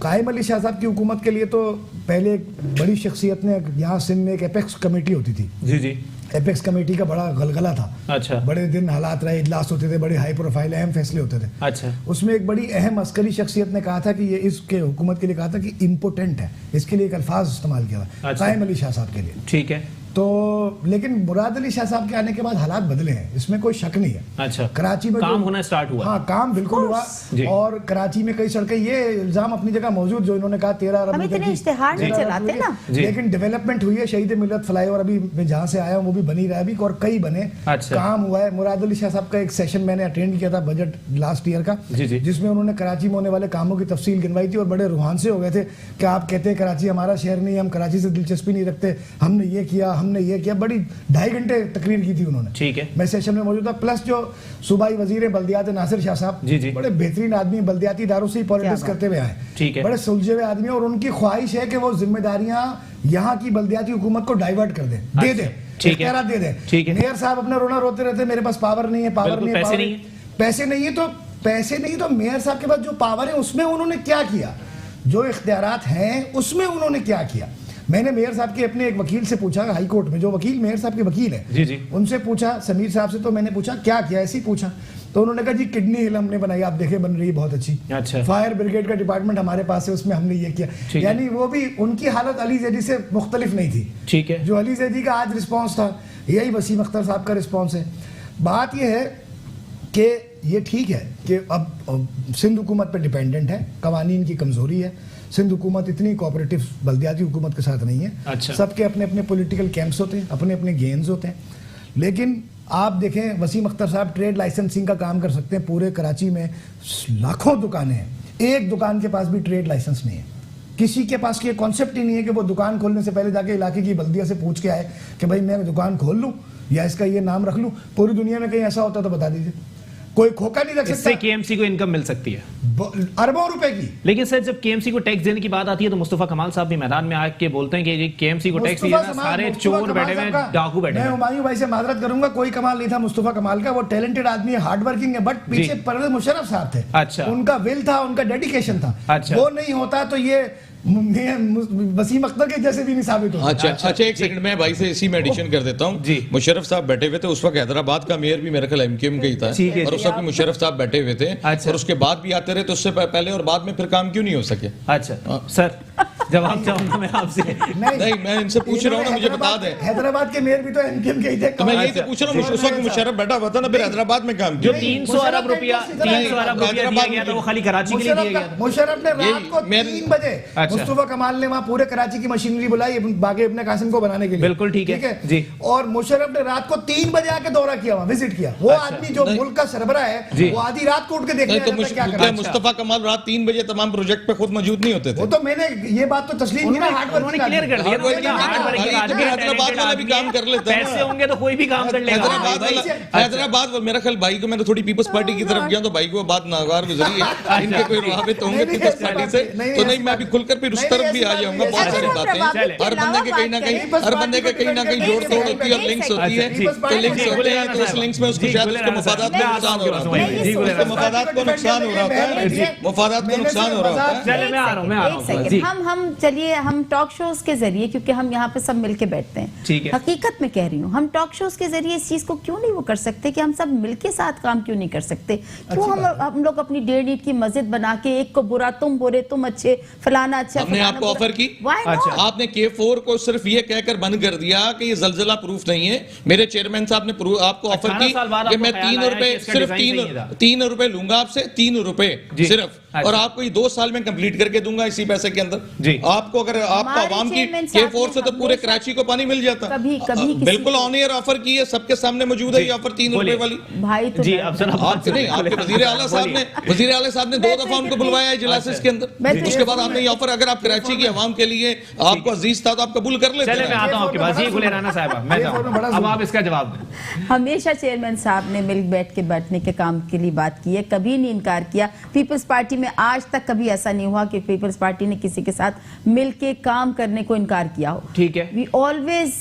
कायम अली शाह साहब की हुकूमत के लिए तो पहले एक बड़ी शख्सियत ने यहाँ सिंध में एक एपेक्स कमेटी होती थी। जी जी एपेक्स कमेटी का बड़ा गलगला था। अच्छा बड़े दिन हालात रहे, इजलास होते थे, बड़े हाई प्रोफाइल अहम फैसले होते थे। अच्छा उसमें एक बड़ी अहम अस्करी शख्सियत ने कहा था कि ये इसके हुकूमत के लिए कहा था कि इम्पोर्टेंट है, इसके लिए एक अल्फाज इस्तेमाल किया था अच्छा। कायम अली शाह साहब के लिए। ठीक है। तो लेकिन मुराद अली शाह साहब के आने के बाद हालात बदले हैं, इसमें कोई शक नहीं है। अच्छा कराची में काम जो- होना स्टार्ट हुआ। हाँ काम बिल्कुल हुआ। जी। और कराची में कई सड़कें, ये इल्जाम अपनी जगह मौजूद जो इन्होंने कहा 13 अरब हम रुपए इतने की इश्तिहार नहीं 13 अरब चलाते रुपए ना। की। जी। लेकिन डेवलपमेंट हुई है, शहीद मिलत फ्लाईओवर अभी मैं जहाँ से आया हूँ वो भी बनी रहा है अभी, और कई बने। अच्छा। काम हुआ है। मुराद अली शाह साहब का एक सेशन मैंने अटेंड किया था बजट लास्ट ईयर का, जी, जी। जिसमें उन्होंने कराची में होने वाले कामों की तफसील गिनवाई थी और बड़े रूहान से हो गए थे कि आप कहते हैं कराची हमारा शहर नहीं, हम कराची से दिलचस्पी नहीं रखते, हमने ये किया हमने ये किया। बड़ी 2.5 घंटे तकरीर की थी उन्होंने। ठीक है। मैं सेशन में मौजूद था। प्लस जो सूबाई वजीर बल्दियात नासिर शाह साहब, जी, जी। बड़े बेहतरीन आदमी, बल्दियाती इदारों से ही पॉलिटिक्स क्या बात। करते हुए आए, ठीक है। बड़े सुलझे हुए आदमी, और उनकी ख्वाहिश है कि वो जिम्मेदारियां यहाँ की बल्दियाती हुकूमत को डाइवर्ट कर दें, दे अच्छा, दें, ठीक है। इख्तियारात दे दें। ठीक है। मेयर साहब अपना रोना रोते रहते मेरे पास पावर नहीं है, पावर बिल्कुल, नहीं है, पैसे power नहीं है। पैसे नहीं तो मेयर साहब के पास जो पावर है उसमें उन्होंने क्या किया, जो इख्तियारात हैं उसमें उन्होंने क्या किया। मैंने मेयर साहब के अपने एक वकील से पूछा हाई कोर्ट में, जो वकील मेयर साहब के वकील है, जी, जी। उनसे पूछा, समीर साहब से, तो मैंने पूछा क्या किया, ऐसे ही पूछा, तो उन्होंने कहा जी किडनी हिल हमने बनाई, आप देखे बन रही है बहुत अच्छी। अच्छा। फायर ब्रिगेड का डिपार्टमेंट हमारे पास है, उसमें हमने ये किया। ठीक है। यानी वो भी उनकी हालत अली जैदी से मुख्तलिफ नहीं थी। ठीक है। जो अली जैदी का आज रिस्पॉन्स था यही वसीम अख्तर साहब का रिस्पॉन्स है। बात यह है कि ये ठीक है कि अब सिंध हुकूमत पे डिपेंडेंट है, कवानीन की कमज़ोरी है, सिंध हुकूमत इतनी कोऑपरेटिव बल्दियाती हुकूमत के साथ नहीं है। अच्छा। सबके अपने अपने पॉलिटिकल कैंप्स होते हैं, अपने अपने गेन्स होते हैं। लेकिन आप देखें वसीम अख्तर साहब ट्रेड लाइसेंसिंग का काम कर सकते हैं। पूरे कराची में लाखों दुकानें हैं, एक दुकान के पास भी ट्रेड लाइसेंस नहीं है। किसी के पास ये कॉन्सेप्ट ही नहीं है कि वो दुकान खोलने से पहले जाके इलाके की बल्दिया से पूछ के आए कि भाई मैं दुकान खोल लूँ या इसका ये नाम रख लूँ। पूरी दुनिया में कहीं ऐसा होता तो बता दीजिए। कोई खोखा नहीं रख इससे सकता केएमसी को इनकम मिल सकती है। अरबों रुपए की। लेकिन सर जब केएमसी को टैक्स देने की बात आती है तो मुस्तफा कमाल साहब भी मैदान में आके बोलते हैं कि केएमसी को टैक्स दिया, सारे चोर बैठे हुए हैं, डाकू बैठे मैं हैं। हुमायूं भाई से माजरत करूंगा, कोई कमाल नहीं था मुस्तफा कमाल का, वो टैलेंटेड आदमी है, हार्ड वर्किंग है, बट पीछे परवेज मुशर्रफ साहब थे। अच्छा। उनका विल था, उनका डेडिकेशन था। अच्छा। वो नहीं होता तो ये वसीम अख्तर के जैसे भी नहीं साबित होता। अच्छा एक सेकंड में भाई से इसी में एडिशन कर देता हूँ। जी। मुशर्रफ साहब बैठे हुए थे उस वक्त, हैदराबाद का मेयर भी मेरे ख्याल एमक्यूएम का ही था, ठीक है और जी। उस वक्त मुशर्रफ साहब बैठे हुए थे। अच्छा। और उसके बाद भी आते रहे, तो उससे पहले और बाद में फिर काम क्यों नहीं हो सके? अच्छा सर जवाब चाहूंगा मैं आपसे। नहीं मैं इनसे पूछ रहा हूँ ना, मुझे बता दें। हैदराबाद के मेयर भी तो एमक्यूएम के ही थे। तो मैं यही तो पूछ रहा हूँ, उस वक्त मुशर्रफ बैठा हुआ था ना, फिर हैदराबाद में काम जो किया। 300 अरब रुपया दिया गया था वो खाली कराची के लिए दिया गया था। मुशर्रफ ने रात को मैं 3 बजे अच्छा। मुस्तफा कमाल ने वहाँ पूरे कराची की मशीनरी बुलाई बागे इब्ने कासिम को बनाने के लिए। बिल्कुल ठीक है जी। और मुशर्रफ ने रात को 3 बजे आके दौरा किया, वहाँ विजिट किया। वो आदमी जो मुल्क का सरबराह है वो आधी रात को उठ के देखने तो आता है क्या कर रहा है। मुस्तफा कमाल रात 3 बजे तमाम प्रोजेक्ट पे खुद मौजूद नहीं होते थे। वो तो मैंने ये बात तो तस्लीम की ना, हार्ड वर्क उन्होंने क्लियर कर दिया ना, हार्ड वर्किंग आदमी है, हैदराबाद वाला भी काम कर लेता है, पैसे होंगे तो कोई भी काम कर लेगा। हैदराबाद मेरा ख्याल भाई को मैंने थोड़ी पीपल्स पार्टी की तरफ गया तो भाई को बात नागवार गुजरी है, इनके कोई रवाबित होंगे पीपल्स पार्टी से, तो नहीं मैं अभी खुलकर फिर उस तरफ भी आ जाऊंगा। बहुत सारी बातें हर बंदे के कहीं ना कहीं जोड़ तोड़ होती है और लिंक्स होती है, तो लिंक्स होते हैं तो उस लिंक्स में उसको शायद उसके मफादात को नुकसान हो रहा होता है, मफादात को नुकसान हो रहा होता है, मफादात को नुकसान हो रहा होता है। चलिए मैं आ रहा हूँ एक सेकंड, हम चलिए हम टॉक शोज के जरिए, क्योंकि हम यहाँ पे सब मिलके बैठते हैं, ठीक है। हकीकत में कह रही हूँ, हम टॉक शोज के जरिए इस चीज को क्यों नहीं वो कर सकते कि हम सब मिलके साथ काम क्यों नहीं कर सकते? क्यों हम लोग अपनी 1.5 ईंट की मस्जिद बना के एक को बुरा तुम बुरे तुम अच्छे फलाना अच्छा, हमने आपको ऑफर की, आपने K4 को सिर्फ ये कहकर बंद कर दिया कि ये जलजला प्रूफ नहीं है। मेरे चेयरमैन साहब ने आपको ऑफर की कि मैं 3 रुपए सिर्फ 3 रुपए लूंगा आपसे, 3 रुपए सिर्फ, और आपको ये 2 साल में कंप्लीट करके दूंगा इसी पैसे के अंदर जी। आपको अगर आपको आवाम की K4 से तो पूरे कराची को पानी मिल जाता। बिल्कुल ऑन एयर ऑफर की है, सबके सामने मौजूद है ये ऑफर 3 रुपए वाली भाई। तो जी आपके वजीर आला साहब ने 2 दफा उनको बुलवाया है इजलास के अंदर, उसके बाद आपने ये ऑफर, अगर आप कराची की आवाम के लिए आपको अजीज था तो आप कबूल कर लेते। चले मैं आता हूं आपके पास, ये गुले राना साहब, मैं अब आप इसका जवाब दें। हमेशा चेयरमैन साहब ने मिल बैठ के बैठने के काम के लिए बात की है, कभी नहीं इनकार किया। पीपल्स पार्टी में आज तक कभी ऐसा नहीं हुआ कि पीपल्स पार्टी ने किसी के साथ मिल के काम करने को इनकार किया हो। ठीक है, वी ऑलवेज,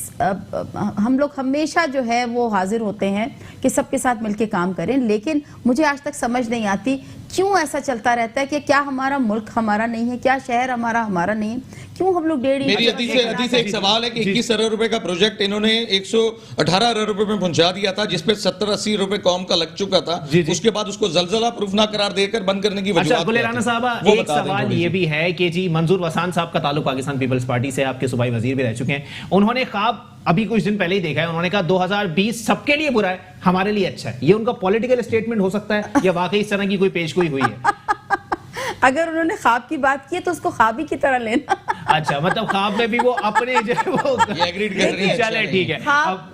हम लोग हमेशा जो है वो हाजिर होते हैं कि सबके साथ मिलके काम करें, लेकिन मुझे आज तक समझ नहीं आती क्यों ऐसा चलता रहता है कि क्या हमारा मुल्क हमारा नहीं है, क्या शहर हमारा नहीं है, क्यों हम लोग 1.5 मेरी अदी से एक सवाल है कि 21 अरब रुपए का प्रोजेक्ट इन्होंने 118 अरब रुपए में पहुंचा दिया था, जिसपे 70-80 रुपए कौम का लग चुका था। उसके बाद उसको जलजला प्रूफ ना करार देकर बंद करने की वजह। अच्छा गुले राना साहब, एक सवाल ये भी है कि जी मंजूर वसान साहब का ताल्लुक पाकिस्तान पीपल्स पार्टी से, आपके सूबाई वजीर भी रह चुके हैं, उन्होंने ख्वाब अभी कुछ दिन पहले ही देखा है, उन्होंने कहा 2020 सबके लिए बुरा है, हमारे लिए अच्छा है। ये उनका पॉलिटिकल स्टेटमेंट हो सकता है या वाकई इस तरह की कोई पेशगोई हुई है? अगर उन्होंने ख्वाब की बात की है तो उसको ख्वाब ही की तरह लेना। अच्छा, मतलब ख्वाब में भी वो अपने जो वो एग्रीड कर रही है। चले ठीक है,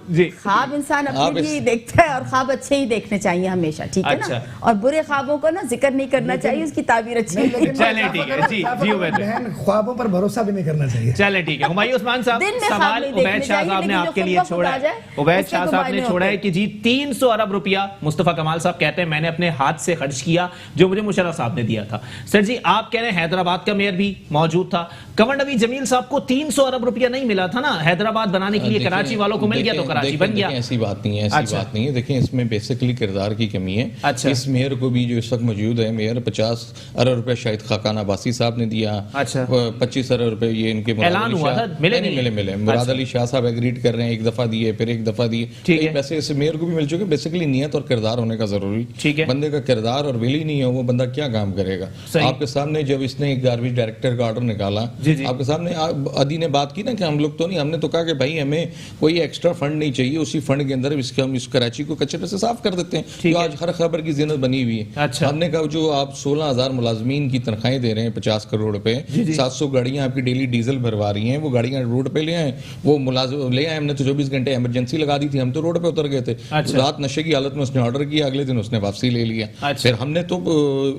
जी ख्वाब इंसान अपने लिए देखता है और ख्वाब अच्छे ही देखने चाहिए हमेशा, ठीक है ना, और बुरे ख्वाबों को ना जिक्र नहीं करना चाहिए, उसकी ताबीर अच्छी है। चले ठीक है जी जी, बहन ख्वाबों पर भरोसा भी नहीं करना चाहिए। चले ठीक है, हुमायूं उस्मान साहब, सवाल उबैद शाह साहब ने आपके लिए छोड़ा है, उबैद शाह साहब ने छोड़ा है कि जी 300 अरब रुपया मुस्तफा कमाल साहब कहते हैं मैंने अपने हाथ से खर्च किया जो मुझे मुशर्रफ साहब ने दिया था। सर जी आप कह रहे हैं हैदराबाद का मेयर भी मौजूद था, कंवर नबी जमील साहब को 300 अरब रुपया नहीं मिला था ना हैदराबाद बनाने के लिए, कराची वालों को मिल गया तो कराची बन गया। ऐसी बात नहीं है, ऐसी बात नहीं है। देखिए इसमें बेसिकली किरदार की कमी है। अच्छा। इस मेयर को भी जो इस वक्त मौजूद है मेयर 50 अरब रुपए शायद खाकान अब्बासी साहब ने दिया। अच्छा। 25 अरब रुपए ये इनके ऐलान हुआ था, मिले मुराद अली शाह साहब एग्रीड कर रहे हैं, एक दफा दिए फिर एक दफा दिए, वैसे इस मेयर को भी मिल चुके। बेसिकली नियत और किरदार होने का जरूरी, ठीक है, बंदे का किरदार और विल ही नहीं है वो बंदा क्या काम करेगा। आपके सामने जब इसने गार्बेज डायरेक्टर का ऑर्डर निकाला, आपके सामने अदी ने बात की ना कि हम लोग तो नहीं, हमने तो कहा कि भाई हमें कोई एक्स्ट्रा फंड नहीं चाहिए, उसी फंड के अंदर हम इस कराची को कचरे से साफ कर देते हैं, जो आज हर खबर की जिन्नत बनी हुई है। अच्छा। हमने कहा जो आप 16,000 मुलाजमीन की तनख्वाहें दे रहे हैं 50 करोड़ रुपए, 700 गाड़ियां आपकी डेली डीजल भरवा रही हैं, वो गाड़ियां रोड पे ले आए, वो मुलाजिम ले आए, हमने तो 24 घंटे इमरजेंसी लगा दी थी, हम तो रोड पे उतर गए थे। रात नशे की हालत में उसने ऑर्डर किया, अगले दिन उसने वापसी ले लिया। फिर हमने तो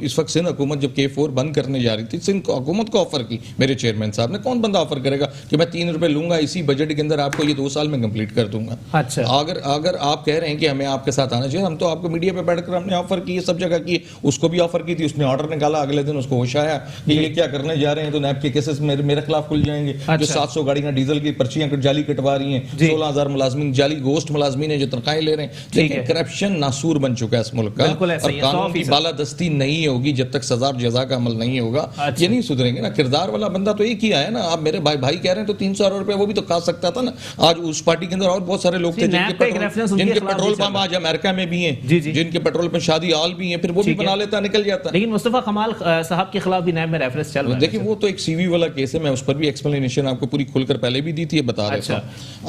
इस वक्त सिंध हुकूमत जब K4 बंद करने जा रही थी, सिंध हुकूमत को ऑफर की मेरे चेयरमैन साहब ने, कौन बंदा ऑफर करेगा कि मैं 3 रुपए लूंगा इसी बजट के अंदर आपको ये 2 साल में कंप्लीट कर दूंगा। अच्छा। अगर आप कह रहे हैं कि हमें आपके साथ आना चाहिए, हम तो आपको मीडिया पे बैठकर हमने ऑफर की, सब जगह की, उसको भी ऑफर की थी, उसने ऑर्डर निकाला, अगले दिन उसको होश आया कि ये क्या करने जा रहे हैं, तो नैब के केसेस मेरे खिलाफ खुल जाएंगे। जो 700 गाड़ियां डीजल की पर्चियां जाली कटवा रही हैं, 16,000 मुलाजमीन जाली गोश्त मुलाजमीन है जो तनख्वाहें ले रहे हैं। लेकिन करप्शन नासूर बन चुका है इस मुल्क का, और कानून की बालादस्ती नहीं होगी जब तक सजा और जजा का अमल नहीं होगा, ये नहीं सुधरेंगे ना। किरदार वाला बंदा तो एक किया है ना। आप मेरे भाई कह रहे हैं तो 300 रुपए वो भी तो खा सकता था ना। आज उस पार्टी के अंदर और बहुत सारे लोग थे जिनके पेट्रोल पंप आज अमेरिका में भी हैं, जिनके पेट्रोल पंप शादी हॉल भी हैं, फिर वो भी बना लेता, निकल जाता। लेकिन मुस्तफा कमाल साहब के खिलाफ भी नैब में रेफरेंस चल रहा है। देखिए वो तो एक सीवी वाला केस है, मैं उस पर भी एक्सप्लेनेशन आपको पूरी खुलकर पहले भी दी थी, बता देता हूं।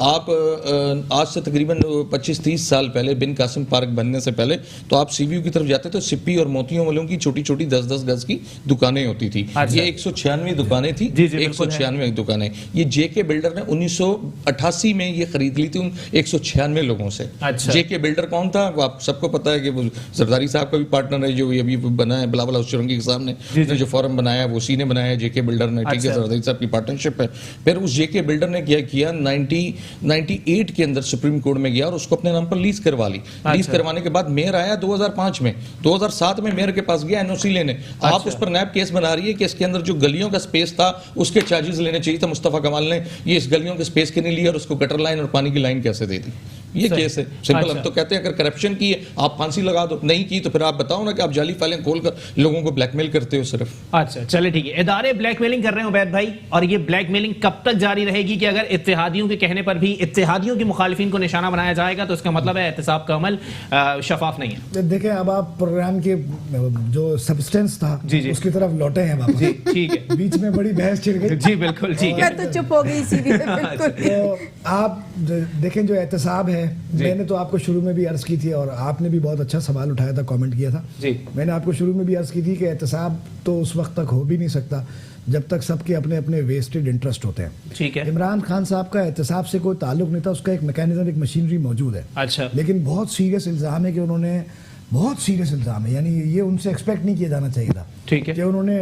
आप आज से तकरीबन 25-30 साल पहले बिन कासिम पार्क बनने से पहले तो आप सीवीयू की तरफ जाते तो सिप्पी और मोतियों वालों की छोटी छोटी 10-10 गज की दुकानें होती थी। ये 196 दुकानें थी, 196 दुकानें। ये जेके बिल्डर ने 1988 में ये खरीद ली थी उन 196 लोगों से। जेके बिल्डर कौन था वो आप सबको पता है कि वो जरदारी साहब का भी पार्टनर है, जो अभी बना है बिलावल हाउस चुरंगी के सामने जो फॉरम बनाया वो उसी ने बनाया, जेके बिल्डर ने, ठीक है, जरदारी साहब की पार्टनरशिप है। फिर उस जेके बिल्डर ने क्या किया, 98 के अंदर सुप्रीम कोर्ट में गया और उसको अपने नाम पर लीज करवा ली। लीज करवाने के बाद मेयर आया 2005 में, 2007 में मेयर के पास गया एनओसी लेने। आप उस पर नैब केस बना रही है कि इसके अंदर जो गलियों का स्पेस था उसके चार्जेस लेने चाहिए था। मुस्तफा कमाल ने ये इस गलियों के स्पेस के नहीं लिया और उसको गटर लाइन और पानी की लाइन कैसे दे दी? ये केस है सिंपल। हम तो कहते हैं अगर करप्शन की है आप फांसी लगा दो, नहीं की तो फिर आप बताओ ना कि आप जाली फाइलें खोलकर लोगों को ब्लैकमेल करते हो सिर्फ। अच्छा चले ठीक है, इदारे ब्लैकमेलिंग कर रहे हैं उबैद भाई, और ये ब्लैकमेलिंग कब तक जारी रहेगी कि अगर इत्तेहादियों के कहने पर भी इत्तेहादियों के मुखालिफिन को निशाना बनाया जाएगा तो इसका मतलब है एहतसाब का अमल शफाफ नहीं है? देखें अब आप प्रोग्राम के जो सब्सटेंस था उसकी तरफ लौटे हैं वापस। जी ठीक है, बीच में बड़ी बहस छिड़ गई। जी बिल्कुल ठीक है, तो चुप हो गई इसीलिए बिल्कुल। तो आप देखें जो एहतसाब है, मैंने तो आपको शुरू में भी अर्ज की थी और आपने भी बहुत अच्छा सवाल उठाया था, कमेंट किया था जी। मैंने आपको शुरू में भी अर्ज की थी कि एहतसाब तो उस वक्त तक हो भी नहीं सकता जब तक सबके अपने अपने वेस्टेड इंटरेस्ट होते हैं। ठीक है, इमरान खान साहब का एहतसाब से कोई ताल्लुक नहीं था, उसका एक मैकेनिज्म, एक मशीनरी मौजूद है। अच्छा, लेकिन बहुत सीरियस इल्ज़ाम है कि उन्होंने, बहुत सीरियस इल्ज़ाम है, यानी ये उनसे एक्सपेक्ट नहीं किया जाना चाहिए था। ठीक है, कि उन्होंने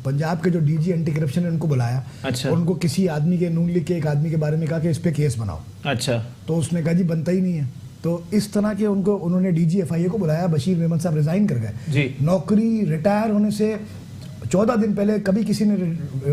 पंजाब के जो डीजी एंटी करप्शन है उनको बुलाया। अच्छा, और उनको किसी आदमी के, नून लीग के एक आदमी के बारे में कहा कि इस पे केस बनाओ। अच्छा, तो उसने कहा जी बनता ही नहीं है। तो इस तरह के उन्होंने डीजी एफआईए को बुलाया, बशीर मेमन साहब रिजाइन कर गए। नौकरी रिटायर होने से 14 दिन पहले कभी किसी ने,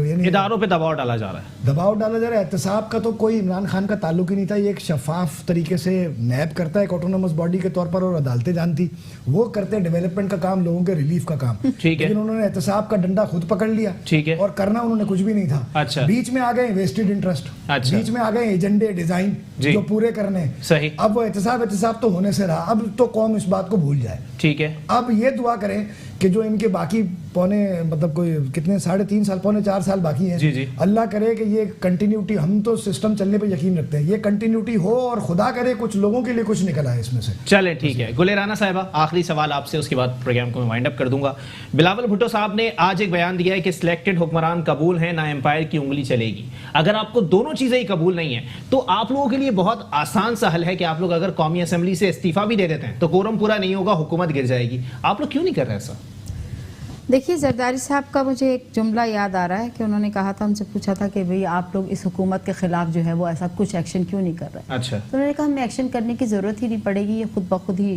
यानी इदारों पे दबाव डाला जा रहा है, दबाव डाला जा रहा है। एहतसाब का तो कोई इमरान खान का ताल्लुक ही नहीं था, ये एक शफाफ तरीके से नैब करता है एक ऑटोनोमस बॉडी के तौर पर, और अदालतें जानती वो करते हैं डेवलपमेंट का काम, लोगों के रिलीफ का काम। लेकिन उन्होंने एहतसाब का डंडा खुद पकड़ लिया, ठीक है, और करना उन्होंने कुछ भी नहीं था। अच्छा, बीच में आ गए वेस्टेड इंटरेस्ट, बीच में आ गए एजेंडे डिजाइन जो पूरे करने। सही, अब वो एहतसाब तो होने से रहा, अब तो कौम इस बात को भूल जाए। ठीक है, अब ये दुआ करें कि जो इनके बाकी पौने, मतलब कोई कितने 3.5 साल, पौने 4 साल बाकी हैं, जी जी, अल्लाह करे कि ये कंटिन्यूटी, हम तो सिस्टम चलने पे यकीन रखते हैं, ये कंटिन्यूटी हो और खुदा करे कुछ लोगों के लिए कुछ निकल आए इसमें से। चले ठीक है, गुले राना साहिबा आखिरी सवाल आपसे, उसके बाद प्रोग्राम को मैं वाइंड अप कर दूंगा। बिलावल भुट्टो साहब ने आज एक बयान दिया है कि सिलेक्टेड हुक्मरान कबूल है, ना एम्पायर की उंगली चलेगी। अगर आपको दोनों चीजें ही कबूल नहीं है तो आप लोगों के लिए बहुत आसान सा हल है कि आप लोग अगर कौमी असेंबली से इस्तीफा भी दे देते हैं तो कोरम पूरा नहीं होगा, हुकूमत गिर जाएगी। आप लोग क्यों नहीं कर रहे ऐसा? देखिए, जरदारी साहब का मुझे एक जुमला याद आ रहा है कि उन्होंने कहा था, उनसे पूछा था कि भाई आप लोग इस हुकूमत के खिलाफ जो है वो ऐसा कुछ एक्शन क्यों नहीं कर रहे। अच्छा, तो उन्होंने कहा हमें एक्शन करने की जरूरत ही नहीं पड़ेगी, ये खुद ब खुद ही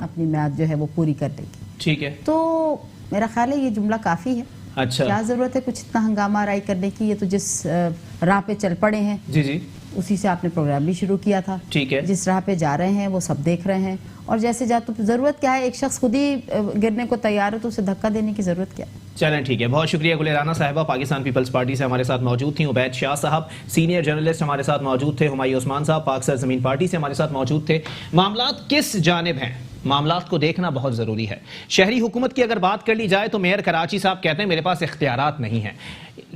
अपनी म्याद जो है वो पूरी कर देगी। ठीक है, तो मेरा ख्याल है ये जुमला काफी है। अच्छा, क्या जरूरत है कुछ इतना हंगामा राय करने की, ये तो जिस राह पे चल पड़े हैं जी जी, उसी से आपने प्रोग्राम भी शुरू किया था। ठीक है, जिस राह पे जा रहे हैं वो सब देख रहे हैं, और जैसे जा, तो जरूरत क्या है, एक शख्स खुद ही गिरने को तैयार हो तो उसे धक्का देने की जरूरत क्या है? चलें ठीक है, बहुत शुक्रिया। गुले राना साहिबा पाकिस्तान पीपल्स पार्टी से हमारे साथ मौजूद थी। उबैद शाह साहब सीनियर जर्नलिस्ट हमारे साथ मौजूद थे। हुमायूं उस्मान साहब पाक सरजमीन पार्टी से हमारे साथ मौजूद थे। मामलात किस जानिब हैं, मामलात को देखना बहुत ज़रूरी है। शहरी हुकूमत की अगर बात कर ली जाए तो मेयर कराची साहब कहते हैं मेरे पास इख्तियारात नहीं है,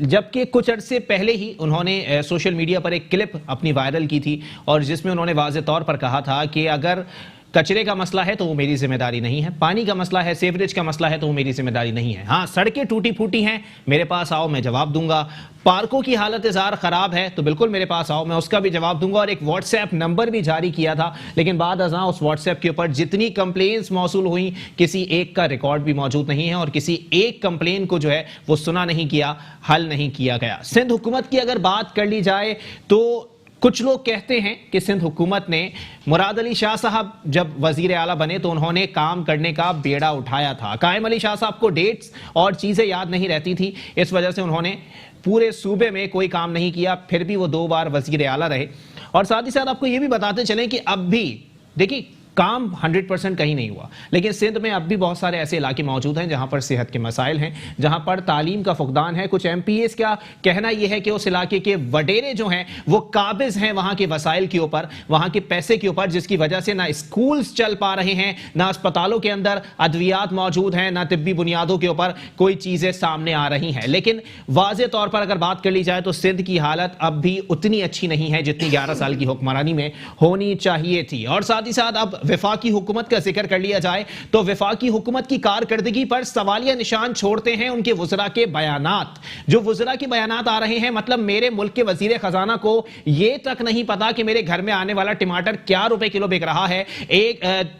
जबकि कुछ अर्से पहले ही उन्होंने सोशल मीडिया पर एक क्लिप अपनी वायरल की थी और जिसमें उन्होंने वाज़े तौर पर कहा था कि अगर कचरे का मसला है तो वो मेरी जिम्मेदारी नहीं है, पानी का मसला है, सीवरेज का मसला है तो वो मेरी जिम्मेदारी नहीं है। हाँ, सड़कें टूटी फूटी हैं, मेरे पास आओ, मैं जवाब दूंगा। पार्कों की हालत ज़ार ख़राब है तो बिल्कुल मेरे पास आओ, मैं उसका भी जवाब दूंगा। और एक व्हाट्सएप नंबर भी जारी किया था, लेकिन बाद अज़ां उस व्हाट्सएप के ऊपर जितनी कंप्लेंट्स मौसूल हुई किसी एक का रिकॉर्ड भी मौजूद नहीं है और किसी एक कंप्लेन को जो है वो सुना नहीं किया, हल नहीं किया गया। सिंध हुकूमत की अगर बात कर ली जाए तो कुछ लोग कहते हैं कि सिंध हुकूमत ने मुराद अली शाह साहब जब वजीर आला बने तो उन्होंने काम करने का बेड़ा उठाया था। कायम अली शाह साहब को डेट्स और चीज़ें याद नहीं रहती थी, इस वजह से उन्होंने पूरे सूबे में कोई काम नहीं किया, फिर भी वो 2 बार वजीर आला रहे। और साथ ही साथ आपको ये भी बताते चलें कि अब भी देखिए काम 100% कहीं नहीं हुआ, लेकिन सिंध में अब भी बहुत सारे ऐसे इलाके मौजूद हैं जहां पर सेहत के मसाइल हैं, जहां पर तालीम का फुकदान है। कुछ एमपीएस का कहना यह है कि उस इलाके के वडेरे जो हैं वो काबिज हैं वहां के वसाइल के ऊपर, वहां के पैसे के ऊपर, जिसकी वजह से ना स्कूल्स चल पा रहे हैं, ना अस्पतालों के अंदर अद्वियात मौजूद हैं, ना तिब्बी बुनियादों के ऊपर कोई चीजें सामने आ रही हैं। लेकिन वाज़े तौर पर अगर बात कर ली जाए तो सिंध की हालत अब भी उतनी अच्छी नहीं है जितनी 11 साल की हुक्मरानी में होनी चाहिए थी। और साथ ही साथ अब वफाकी हुकूमत का जिक्र कर लिया जाए तो वफाकी हुकूमत की कारकर्दगी पर सवालिया निशान छोड़ते हैं उनके वुज़रा के बयानात। जो वुज़रा के बयानात आ रहे हैं, मतलब मेरे मुल्क के वजीर खजाना को यह तक नहीं पता कि मेरे घर में आने वाला टमाटर क्या रुपए किलो बिक रहा है।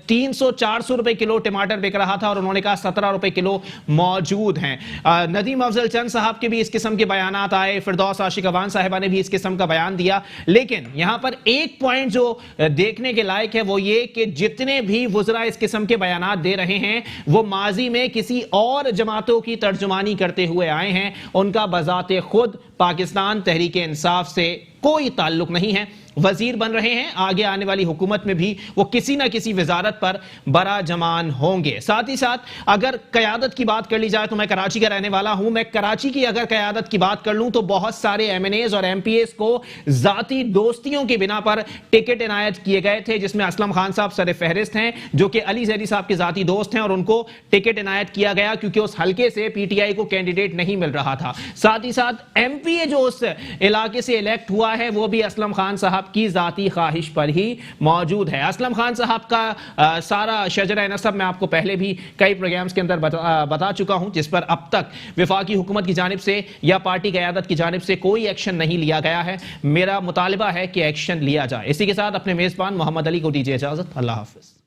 300-400 रुपए किलो टमाटर बिक रहा था और उन्होंने कहा 17 रुपए किलो मौजूद हैं। नदीम अफजल चंद साहब के भी इस किस्म के बयानात आए, फिरदौस आशिक अवान साहिबा ने भी इस किस्म का बयान दिया। लेकिन यहां पर एक पॉइंट जो देखने के लायक है वो ये कि जितने भी वुज़रा इस किस्म के बयानात दे रहे हैं वो माजी में किसी और जमातों की तर्जुमानी करते हुए आए हैं। उनका बजाते खुद पाकिस्तान तहरीक इंसाफ से कोई ताल्लुक नहीं है। वजीर बन रहे हैं, आगे आने वाली हुकूमत में भी वो किसी ना किसी वजारत पर बरा जमान होंगे। साथ ही साथ अगर कयादत की बात कर ली जाए तो मैं कराची का रहने वाला हूं। मैं कराची की अगर कयादत की बात कर लूं तो बहुत सारे एमएनएज और एमपीएस को जाती दोस्तियों की बिना पर टिकट इनायत किए गए थे, जिसमें असलम खान साहब सर फहरिस्त हैं, जो कि अली जैदी साहब के जाती दोस्त हैं, और उनको टिकट इनायत किया गया क्योंकि उस हल्के से पीटीआई को कैंडिडेट नहीं मिल रहा था। साथ ही साथ एमपीए जो उस इलाके से इलेक्ट हुआ है वो भी असलम खान साहब की जाती ख्वाहिश पर ही मौजूद है। असलम खान साहब का सारा शजरा नसब मैं आपको पहले भी कई प्रोग्राम्स के अंदर बता चुका हूं, जिस पर अब तक वफाकी हुकूमत की जानिब से या पार्टी क़यादत की जानिब से कोई एक्शन नहीं लिया गया है। मेरा मुतालिबा है कि एक्शन लिया जाए। इसी के साथ अपने मेज़बान मोहम्मद अली को दीजिए इजाज़त। अल्लाह हाफ़िज़।